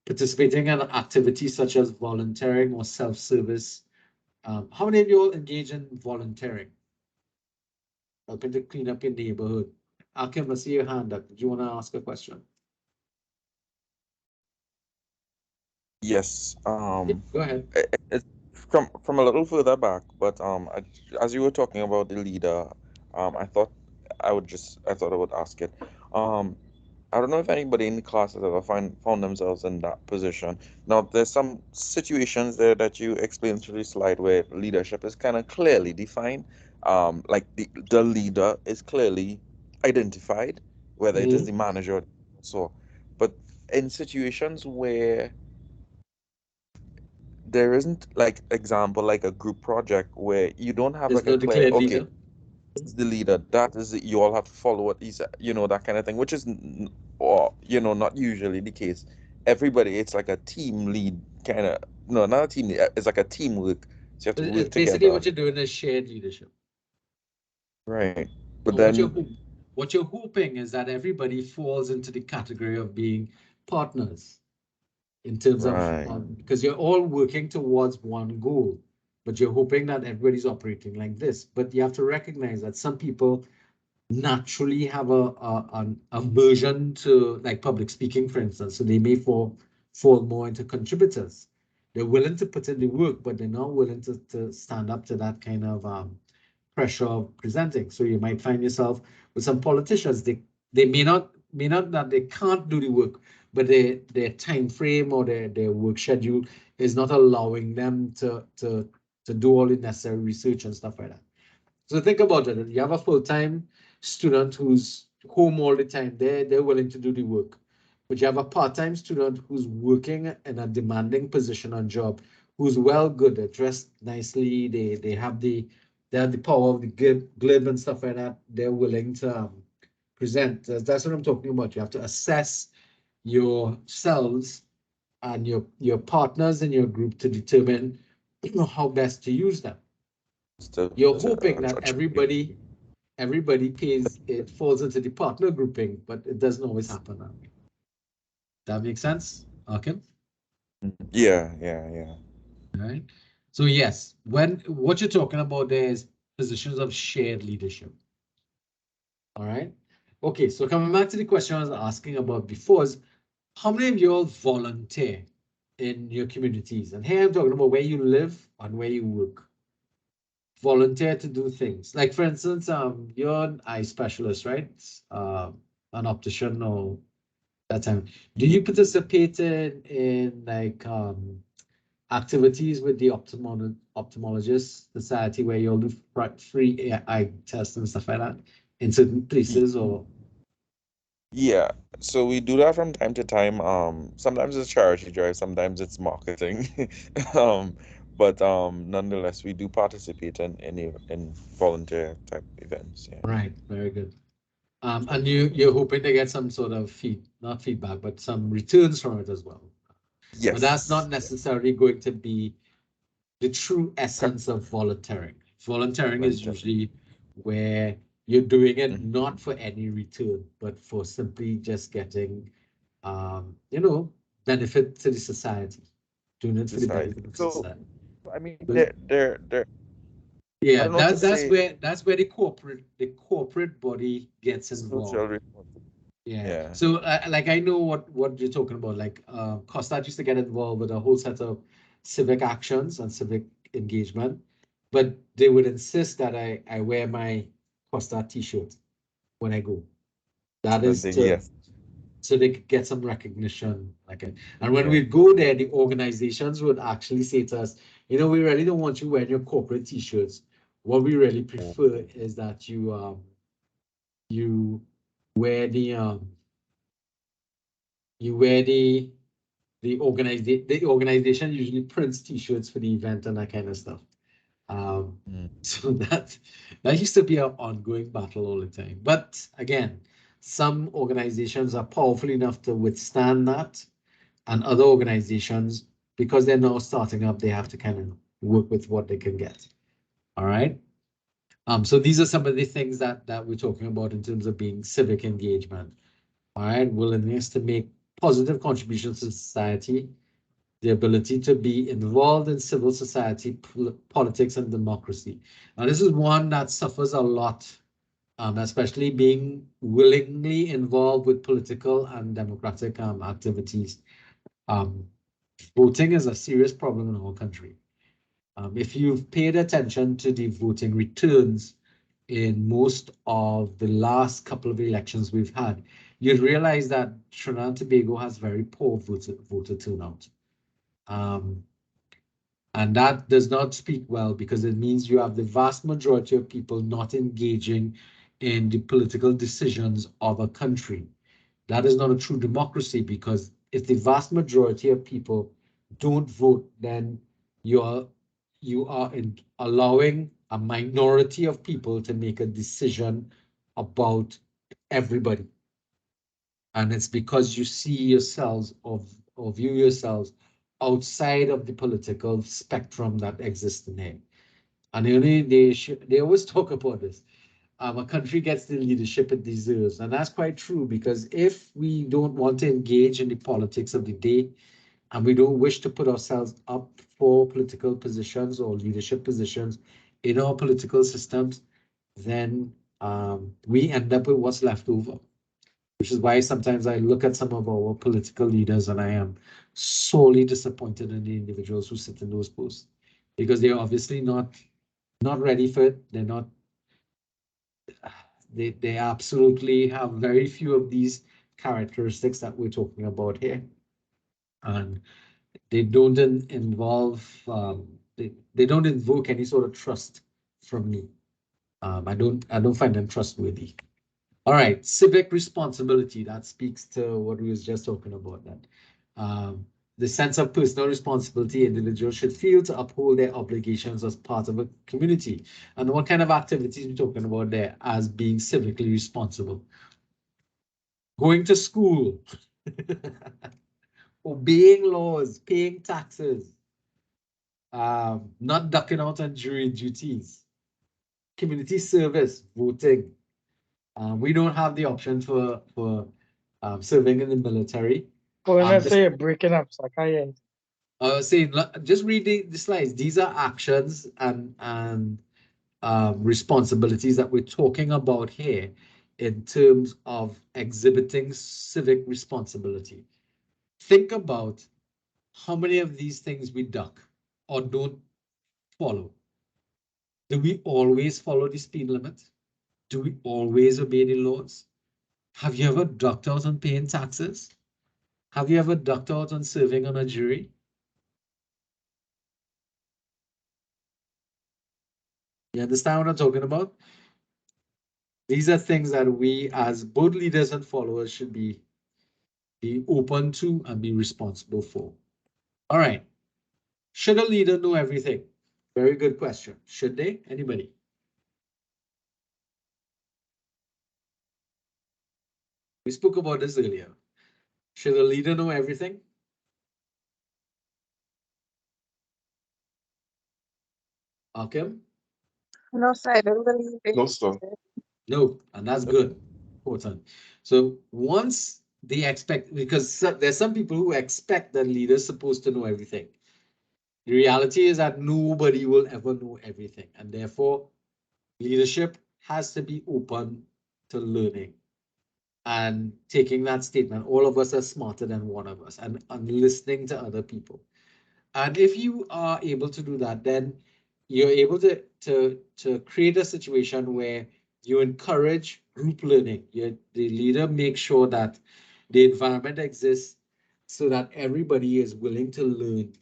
Participating in activities such as volunteering or self-service. How many of you all engage in volunteering? Helping to clean up your neighborhood. Akim, I see your hand up. Do you want to ask a question? Yes. Go ahead. It's from a little further back, but as you were talking about the leader, I thought I thought I would ask it. Um, I don't know if anybody in the class has ever found themselves in that position. Now, there's some situations there that you explained through the slide where leadership is kind of clearly defined. Like the leader is clearly identified, whether it is the manager or so. But in situations where there isn't, like, example, like a group project where you don't have There's like a no clear, declared okay, leader. this is the leader, that is it, you all have to follow what he's, that kind of thing, which is or not usually the case. Everybody, it's like a team lead kind of, no, not a team lead, it's like a teamwork, so you have to It's work basically together, what you're doing is shared leadership. right? But And then, what you're hoping is that everybody falls into the category of being partners in terms of right, because you're all working towards one goal, but you're hoping that everybody's operating like this. But you have to recognize that some people naturally have an aversion to, like, public speaking, for instance, so they may fall more into contributors. They're willing to put in the work, but they're not willing to stand up to that kind of pressure of presenting. So you might find yourself with some politicians. They may not that they can't do the work, but their time frame or their work schedule is not allowing them to do all the necessary research and stuff like that. So think about it. You have a full-time student who's home all the time. They're willing to do the work. But you have a part-time student who's working in a demanding position on job, who's well good, they're dressed nicely, they have the power of the glib and stuff like that. They're willing to present. That's what I'm talking about. You have to assess yourselves and your partners in your group to determine how best to use them. You're hoping that everybody pays, it falls into the partner grouping, but it doesn't always happen that way. That makes sense? Okay. yeah. All right. So yes, what you're talking about there is positions of shared leadership. All right. Okay, so coming back to the question I was asking about before is, how many of you all volunteer in your communities? And here I'm talking about where you live and where you work. Volunteer to do things. Like, for instance, you're an eye specialist, right? An optician or that time. Do you participate in like activities with the ophthalmologist society where you'll do free eye tests and stuff like that in certain places, or? Yeah, so we do that from time to time. Sometimes it's charity drive, sometimes it's marketing. Um, but nonetheless, we do participate in volunteer type events. Yeah. Right, very good. And you're hoping to get some sort of not feedback, but some returns from it as well. But that's not Yes. necessarily going to be the true essence of volunteering. Volunteering is Volunteer. usually where you're doing it Mhm. not for any return, but for simply just getting, benefit to the society, doing it for the Society. benefit of So, society. I mean, But I yeah, don't know to say that's where the corporate body gets social involved. responsibility. Yeah. Yeah. So like I know what you're talking about. Like COSTAT used to get involved with a whole set of civic actions and civic engagement, but they would insist that I wear my COSTAT t-shirt when I go. That is Something, yes. so they could get some recognition. Like it. And when Yeah. we go there, the organizations would actually say to us, we really don't want you wearing your corporate t-shirts. What we really prefer is that you wear the organization usually prints t-shirts for the event and that kind of stuff. So that used to be an ongoing battle all the time. But again, some organizations are powerful enough to withstand that, and other organizations, because they're now starting up, they have to kind of work with what they can get. All right. So these are some of the things that we're talking about in terms of being civic engagement. All right, willingness to make positive contributions to society, the ability to be involved in civil society, politics, and democracy. Now, this is one that suffers a lot, especially being willingly involved with political and democratic activities. voting is a serious problem in our country. If you've paid attention to the voting returns in most of the last couple of elections we've had, you'd realize that Trinidad and Tobago has very poor voter turnout. And that does not speak well, because it means you have the vast majority of people not engaging in the political decisions of a country. That is not a true democracy, because if the vast majority of people don't vote, then you are allowing a minority of people to make a decision about everybody. And it's because you see yourselves or view yourselves outside of the political spectrum that exists in here. And they always talk about this. A country gets the leadership it deserves. And that's quite true, because if we don't want to engage in the politics of the day, and we don't wish to put ourselves up for political positions or leadership positions in our political systems, then we end up with what's left over. Which is why sometimes I look at some of our political leaders and I am sorely disappointed in the individuals who sit in those posts, because they're obviously not ready for it. They're not. They absolutely have very few of these characteristics that we're talking about here, and they don't involve. They don't invoke any sort of trust from me. I don't find them trustworthy. All right, civic responsibility, that speaks to what we was just talking about then. The sense of personal responsibility individuals should feel to uphold their obligations as part of a community. And what kind of activities we're talking about there as being civically responsible? Going to school, obeying laws, paying taxes, not ducking out on jury duties, community service, voting. We don't have the option for serving in the military. When I say you're breaking up, so I can't. Saying, just read the slides. These are actions and responsibilities that we're talking about here in terms of exhibiting civic responsibility. Think about how many of these things we duck or don't follow. Do we always follow the speed limit? Do we always obey the laws? Have you ever ducked out on paying taxes? Have you ever ducked out on serving on a jury? You understand what I'm talking about? These are things that we as both leaders and followers should be open to and be responsible for. All right. Should a leader know everything? Very good question. Should they? Anybody? We spoke about this earlier. Should a leader know everything? Akim? No, sir, I don't believe it. No, sir. No, and that's good. Important. So once they expect, because there's some people who expect that leaders supposed to know everything. The reality is that nobody will ever know everything, and therefore leadership has to be open to learning and taking that statement. All of us are smarter than one of us, and listening to other people. And if you are able to do that, then you're able to create a situation where you encourage group learning. The leader makes sure that the environment exists so that everybody is willing to learn,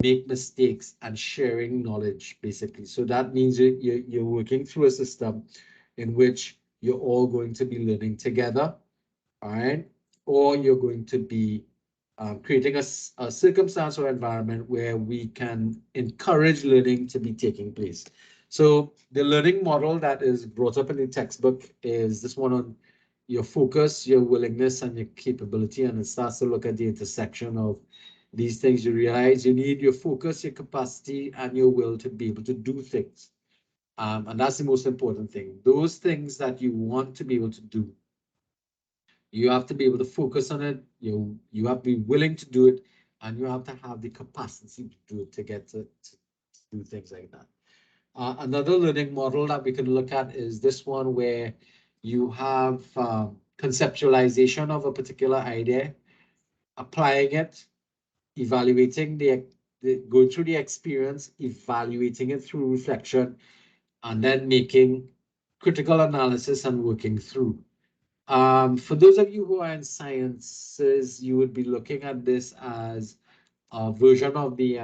make mistakes, and sharing knowledge, basically. So that means you're working through a system in which you're all going to be learning together, all right? Or you're going to be creating a circumstance or environment where we can encourage learning to be taking place. So the learning model that is brought up in the textbook is this one on your focus, your willingness, and your capability. And it starts to look at the intersection of these things. You realize you need your focus, your capacity, and your will to be able to do things. And that's the most important thing. Those things that you want to be able to do, you have to be able to focus on it. You have to be willing to do it, and you have to have the capacity to do it, to get to do things like that. Another learning model that we can look at is this one, where you have conceptualization of a particular idea, applying it, evaluating going through the experience, evaluating it through reflection, and then making critical analysis and working through. For those of you who are in sciences, you would be looking at this as a version of the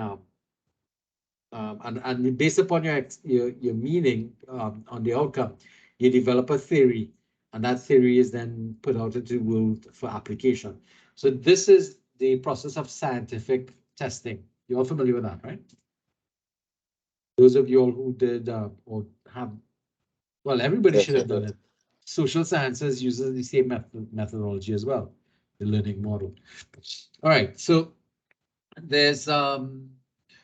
and based upon your meaning on the outcome, you develop a theory, and that theory is then put out into the world for application. So this is the process of scientific testing. You're all familiar with that, right? Those of you all who did or have, well, everybody should have done it. Social sciences uses the same methodology as well, the learning model. All right, so there's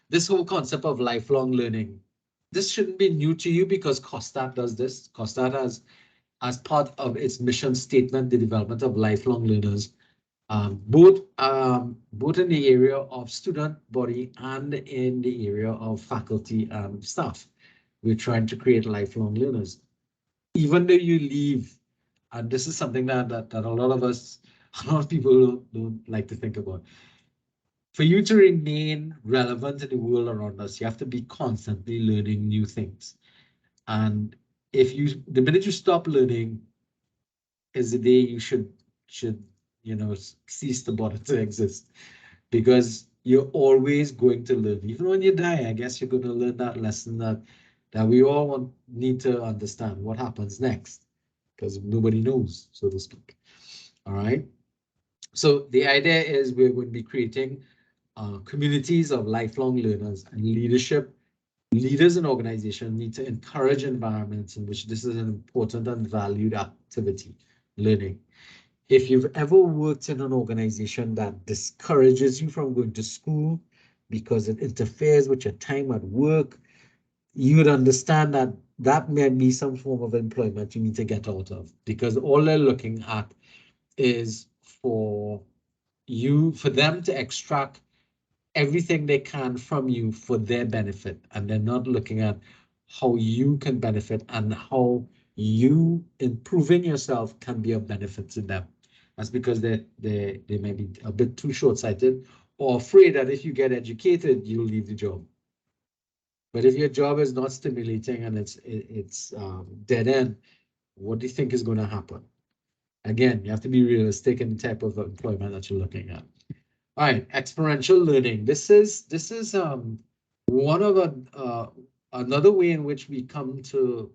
this whole concept of lifelong learning. This shouldn't be new to you because COSTAT does this. COSTAT has, as part of its mission statement, the development of lifelong learners, both in the area of student body and in the area of faculty and staff. We're trying to create lifelong learners. Even though you leave, and this is something that a lot of people don't like to think about. For you to remain relevant in the world around us, you have to be constantly learning new things. And the minute you stop learning is the day you should cease to bother to exist, because you're always going to learn. Even when you die, I guess you're going to learn that lesson that we all need to understand what happens next, because nobody knows, so to speak. All right. So the idea is we're going to be creating communities of lifelong learners, and leaders in organizations need to encourage environments in which this is an important and valued activity, learning. If you've ever worked in an organization that discourages you from going to school because it interferes with your time at work, you would understand that that may be some form of employment you need to get out of, because all they're looking at is for them to extract everything they can from you for their benefit, and they're not looking at how you can benefit and how you improving yourself can be of benefit to them. That's because they may be a bit too short-sighted or afraid that if you get educated, you'll leave the job. But if your job is not stimulating and it's dead end, what do you think is going to happen? Again, you have to be realistic in the type of employment that you're looking at. All right, experiential learning. This is one of another way in which we come to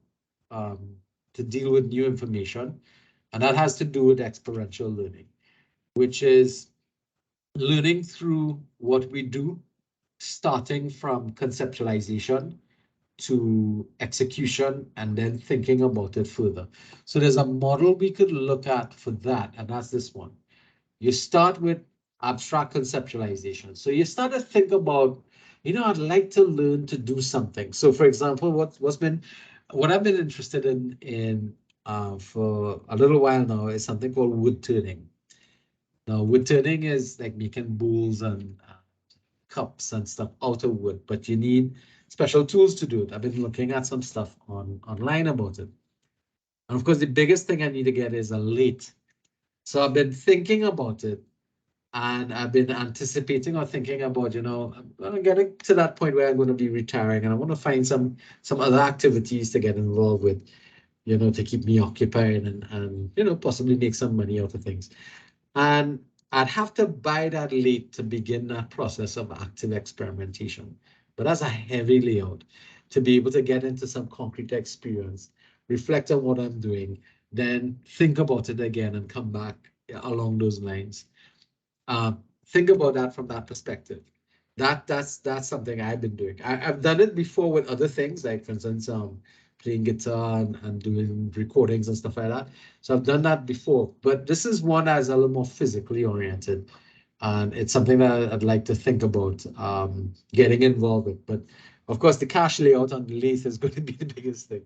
deal with new information, and that has to do with experiential learning, which is learning through what we do, starting from conceptualization to execution and then thinking about it further. So there's a model we could look at for that, and that's this one. You start with abstract conceptualization. So you start to think about, I'd like to learn to do something. So for example, what I've been interested in for a little while now is something called wood turning. Now, wood turning is like making bowls and cups and stuff out of wood, but you need special tools to do it. I've been looking at some stuff online about it. And of course, the biggest thing I need to get is a lathe. So I've been thinking about it, and I've been anticipating or thinking about, I'm getting to that point where I'm going to be retiring, and I want to find some other activities to get involved with, to keep me occupied and possibly make some money out of things. And I'd have to buy that lathe to begin that process of active experimentation. But that's a heavy layout to be able to get into some concrete experience, reflect on what I'm doing, then think about it again and come back along those lines. Think about that from that perspective. That's something I've been doing. I've done it before with other things, like for instance, playing guitar and doing recordings and stuff like that. So I've done that before, but this is one that's a little more physically oriented. And it's something that I'd like to think about getting involved with. But of course, the cash layout on the lathe is going to be the biggest thing.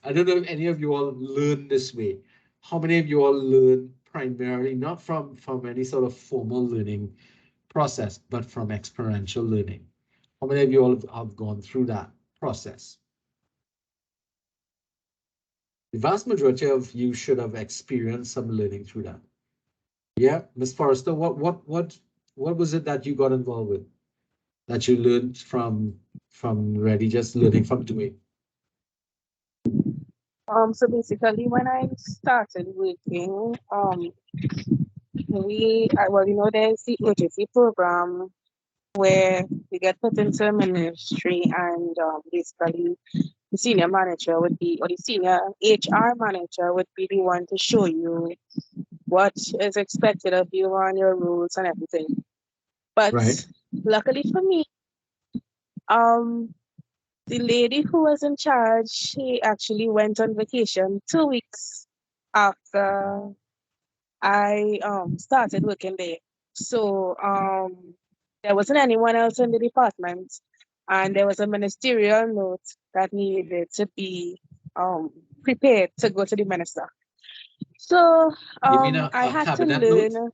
I don't know if any of you all learn this way. How many of you all learn primarily not from any sort of formal learning process, but from experiential learning? How many of you all have gone through that process? The vast majority of you should have experienced some learning through that. Yeah, Ms. Forrester, what what was it that you got involved with? That you learned from really just learning from doing? So basically, when I started working, well, there's the urgency program where you get put into a ministry, and basically the senior manager would be, or the senior HR manager would be the one to show you what is expected of you on your rules and everything. But Right. luckily for me, the lady who was in charge, she actually went on vacation 2 weeks after I started working there. So there wasn't anyone else in the department, and there was a ministerial note that needed to be prepared to go to the minister. So You mean I a had to cabinet note? learn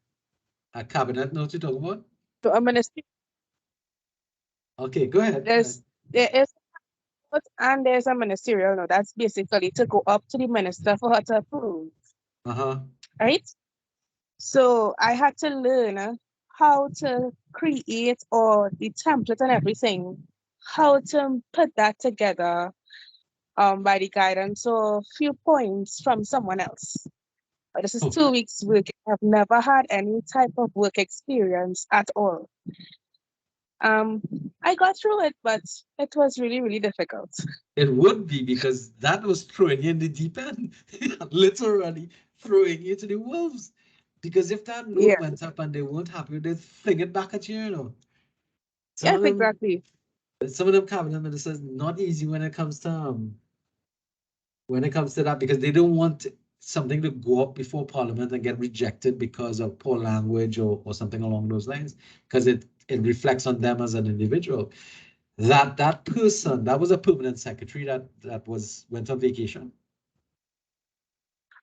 A cabinet note you talking about? to a ministry. Okay, go ahead. There is and there's a ministerial note that's basically to go up to the minister for her to approve. Right? So I had to learn how to create or the template and everything, how to put that together by the guidance or few points from someone else. But this is 2 weeks work. I've never had any type of work experience at all. I got through it, but it was really, really difficult. It would be, because that was throwing you in the deep end, literally throwing you to the wolves. Because if that note went up and they weren't happy, they'd fling it back at you, Yes, exactly. Some of them cabinet ministers not easy when it comes to that, because they don't want something to go up before Parliament and get rejected because of poor language or something along those lines, because it reflects on them as an individual. That person, that was a permanent secretary that went on vacation.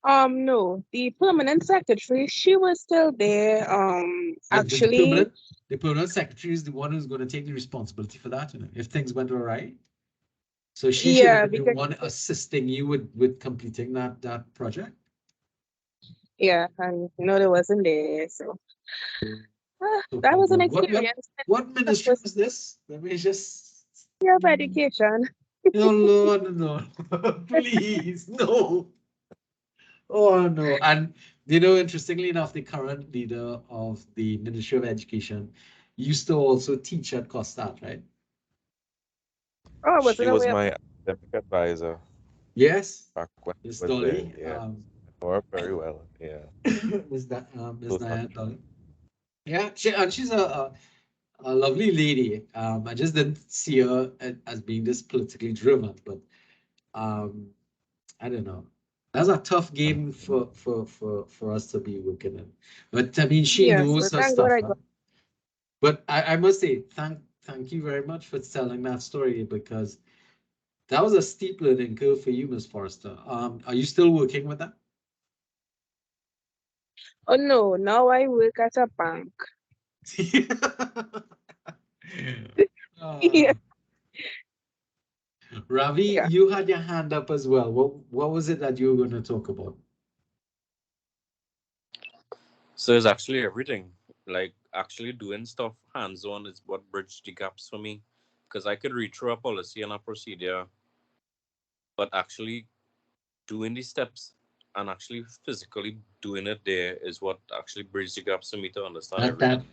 No, the permanent secretary, she was still there. Actually, the permanent secretary is the one who's going to take the responsibility for that, if things went all right. So she should have been the one assisting you with completing that project. Yeah, and there wasn't there, so that was an experience. What ministry was this? Let me just. Year of education. No, Lord, no, please, no. Oh no! And interestingly enough, the current leader of the Ministry of Education used to also teach at Costat, right? Oh, she was my academic advisor. Yes. Back when Miss I was Dolly. there, yeah. I know her very well, yeah. Miss Diane Dolly. Yeah, she's a lovely lady. I just didn't see her as being this politically driven, but I don't know. That's a tough game for us to be working in. But I mean, she knows her stuff. Huh? But I must say, thank you very much for telling that story, because that was a steep learning curve for you, Miss Forrester. Are you still working with that? Oh no, now I work at a bank. Yeah. Ravi, you had your hand up as well. What was it that you were going to talk about? So it's actually everything. Like actually doing stuff hands-on is what bridged the gaps for me. Because I could read through a policy and a procedure, but actually doing these steps and actually physically doing it there is what actually bridges the gaps for me to understand everything.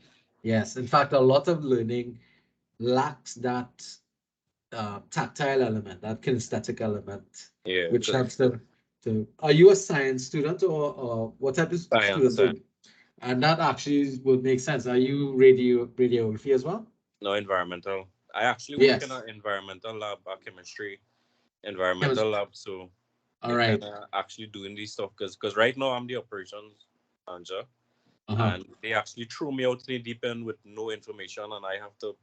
Yes, in fact, a lot of learning lacks that tactile element, that kinesthetic element, which helps them to. Are you a science student or what type of student? And that actually would make sense. Are you radiography as well? No, environmental. I actually work in an environmental lab, a chemistry environmental lab. So right. Actually doing these stuff because right now I'm the operations manager, and they actually threw me out in the deep end with no information, and I have to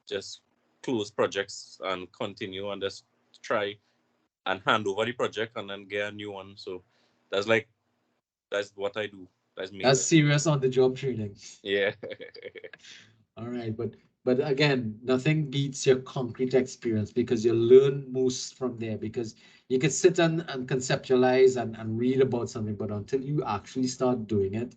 just close projects and continue and just try and hand over the project and then get a new one. So that's what I do. That's me. That's serious on the job training. Yeah. All right, but again, nothing beats your concrete experience, because you learn most from there, because you can sit and conceptualize and read about something, but until you actually start doing it,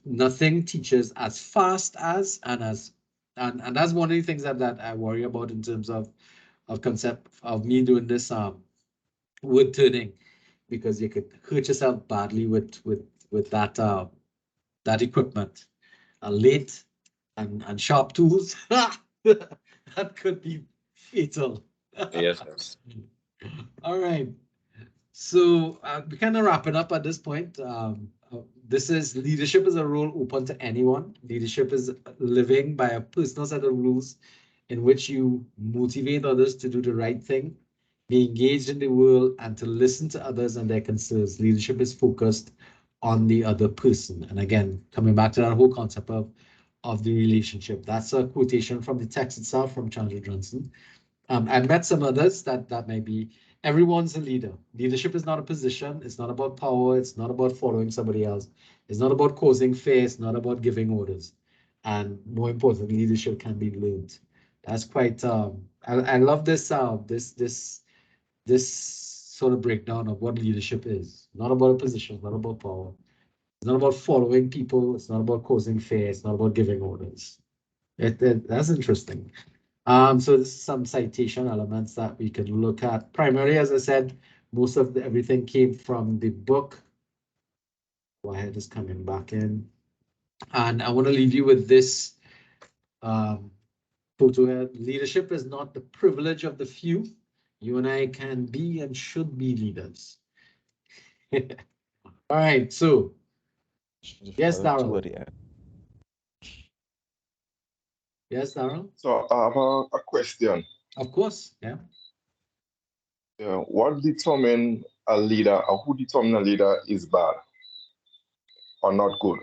Nothing teaches as fast as and that's one of the things that I worry about in terms of concept of me doing this wood turning, because you could hurt yourself badly with that that equipment. Late and sharp tools that could be fatal. Yes, yes. All right. So we're kind of wrapping up at this point. This is leadership is a role open to anyone. Leadership is living by a personal set of rules in which you motivate others to do the right thing, be engaged in the world, and to listen to others and their concerns. Leadership is focused on the other person. And again, coming back to that whole concept of the relationship. That's a quotation from the text itself from Chandra Johnson. I met some others that may be, everyone's a leader. Leadership is not a position. It's not about power. It's not about following somebody else. It's not about causing fear. It's not about giving orders. And more importantly, leadership can be learned. That's quite, I love this, this sort of breakdown of what leadership is. Not about a position, not about power. It's not about following people. It's not about causing fear. It's not about giving orders. That's interesting. So this is some citation elements that we can look at. Primarily, as I said, most of everything came from the book. Go ahead, is coming back in. And I want to leave you with this photo here. Leadership is not the privilege of the few. You and I can be and should be leaders. All right, so yes, Darryl. Yes, Darryl. So I have a question. Of course, yeah. What determine a leader, or who determine a leader is bad or not good?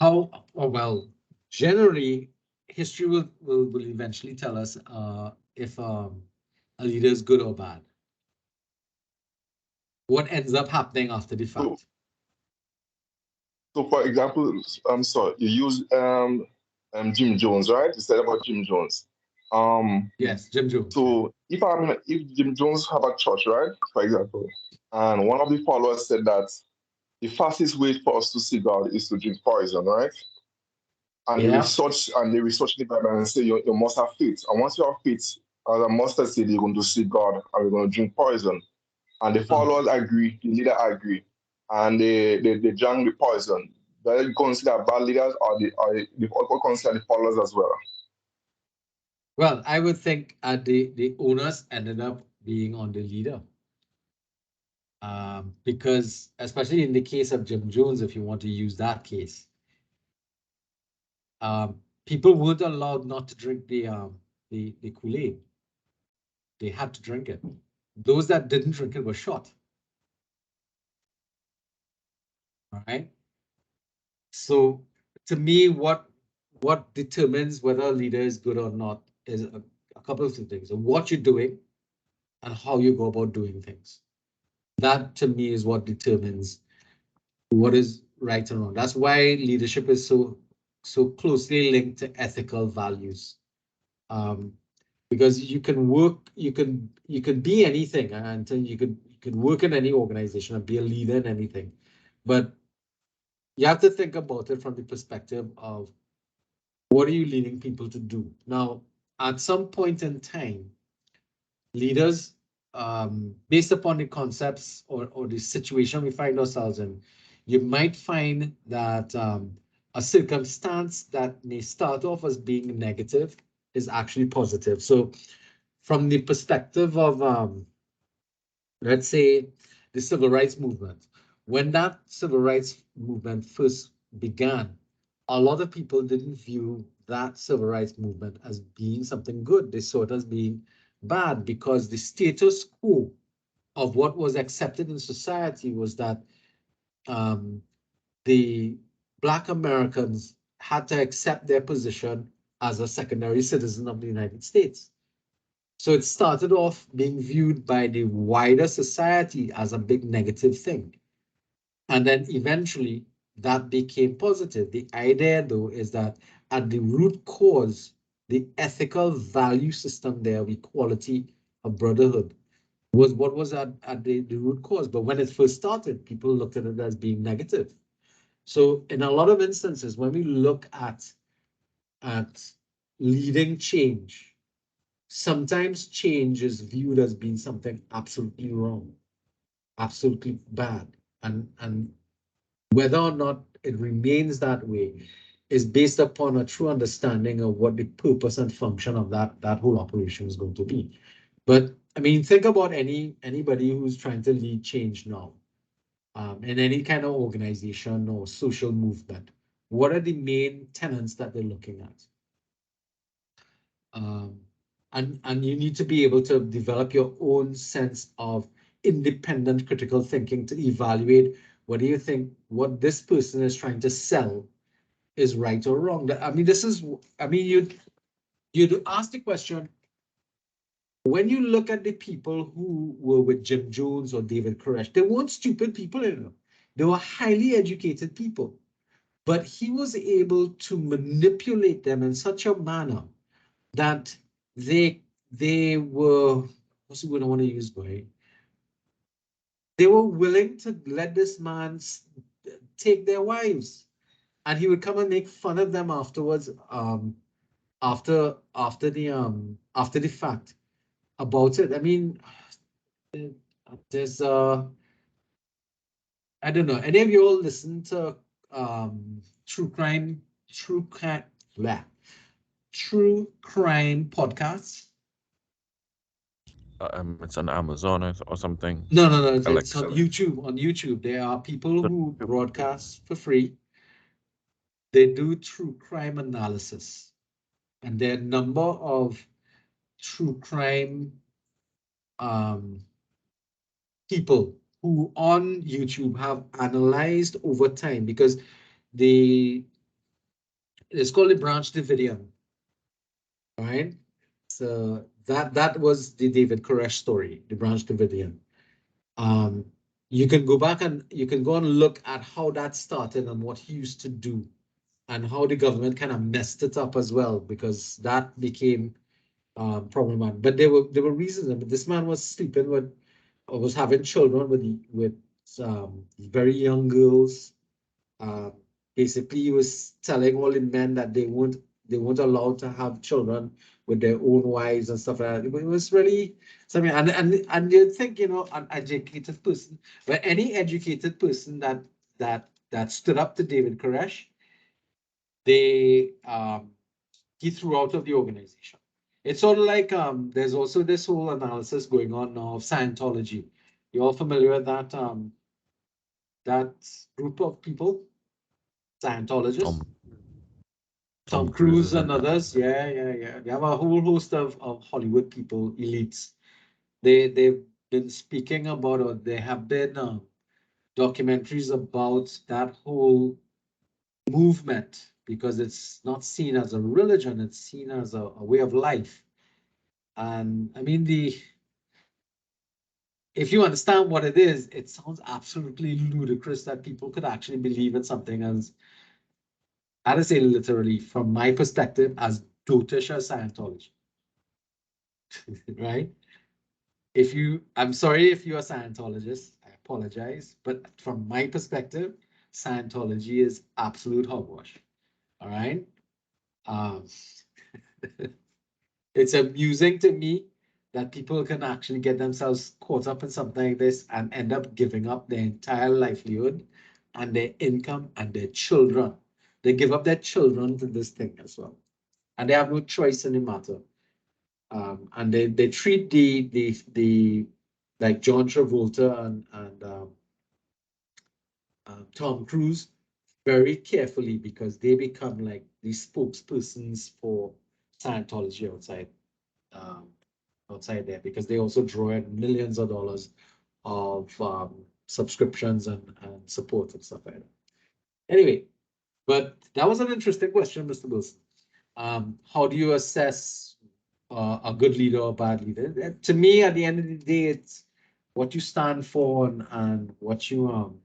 How? Oh, well, generally, history will eventually tell us if a leader is good or bad. What ends up happening after the fact? So for example, I'm sorry, you use Jim Jones, right? You said about Jim Jones. Yes, Jim Jones. So if Jim Jones have a church, right, for example, and one of the followers said that the fastest way for us to see God is to drink poison, right? And they research the Bible and say you must have faith. And once you have faith, as a mustard seed, you're going to see God and you're going to drink poison. And the followers agree, the leader agree, and they drank the poison. Do you consider bad leaders, or they also consider the followers as well? Well, I would think the owners ended up being on the leader. Because especially in the case of Jim Jones, if you want to use that case, people weren't allowed not to drink the Kool-Aid. They had to drink it. Those that didn't drink it were shot. All right. So to me, what determines whether a leader is good or not is a couple of things. What you're doing and how you go about doing things. That to me is what determines what is right and wrong. That's why leadership is so closely linked to ethical values. Because you can work, you can be anything, and you can work in any organization and be a leader in anything, but you have to think about it from the perspective of what are you leading people to do. Now, at some point in time, leaders, based upon the concepts or the situation we find ourselves in, you might find that a circumstance that may start off as being negative is actually positive. So from the perspective of, let's say, the civil rights movement, when that civil rights movement first began, a lot of people didn't view that civil rights movement as being something good. They saw it as being bad because the status quo of what was accepted in society was that the Black Americans had to accept their position as a secondary citizen of the United States. So it started off being viewed by the wider society as a big negative thing. And then eventually that became positive. The idea, though, is that at the root cause, the ethical value system there of equality, of brotherhood, was what was at the root cause. But when it first started, people looked at it as being negative. So in a lot of instances, when we look at leading change, sometimes change is viewed as being something absolutely wrong, absolutely bad. And whether or not it remains that way is based upon a true understanding of what the purpose and function of that whole operation is going to be. But I mean, think about anybody who's trying to lead change now, in any kind of organization or social movement. What are the main tenets that they're looking at? And you need to be able to develop your own sense of independent critical thinking to evaluate what do you think what this person is trying to sell is right or wrong. I mean, you'd ask the question, when you look at the people who were with Jim Jones or David Koresh, they weren't stupid people, you know. They were highly educated people, but he was able to manipulate them in such a manner that they were, what's the word I want to use, boy? They were willing to let this man take their wives, and he would come and make fun of them afterwards, after the fact about it. I mean, there's I don't know, any of you all listen to true crime podcasts? It's on Amazon or something. No, it's on YouTube. On YouTube, there are people who broadcast for free. They do true crime analysis, and there are a number of true crime people who on YouTube have analyzed over time, because it's called the Branch Davidian, right? So that was the David Koresh story, the Branch Davidian. You can go back and you can go and look at how that started and what he used to do, and how the government kind of messed it up as well, because that became problematic. But there were reasons. But this man was sleeping with, or was having children with very young girls. Basically, he was telling all the men that they weren't allowed to have children with their own wives and stuff like that. It was really something. And you think, you know, an educated person, but any educated person that stood up to David Koresh, he threw out of the organization. It's sort of like there's also this whole analysis going on now of Scientology. You all familiar with that that group of people? Scientologists. Tom Cruise and others. Yeah. They have a whole host of Hollywood people, elites. They've been speaking about, or there have been documentaries about that whole movement, because it's not seen as a religion, it's seen as a way of life. And I mean, if you understand what it is, it sounds absolutely ludicrous that people could actually believe in something as, I would say literally, from my perspective, as dotish as Scientology. Right? I'm sorry if you're a Scientologist, I apologize, but from my perspective, Scientology is absolute hogwash. All right? It's amusing to me that people can actually get themselves caught up in something like this and end up giving up their entire livelihood and their income and their children. They give up their children to this thing as well, and they have no choice in the matter. And they treat the like John Travolta and Tom Cruise very carefully, because they become like the spokespersons for Scientology outside there, because they also draw in millions of dollars of subscriptions and support and stuff like that. Anyway, but that was an interesting question, Mr. Wilson. How do you assess a good leader or a bad leader? To me, at the end of the day, it's what you stand for and what you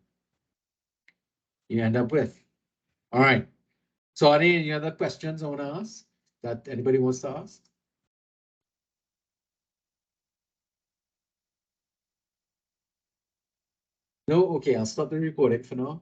end up with. All right. So are there any other questions I want to ask that anybody wants to ask? No? Okay, I'll stop the recording for now.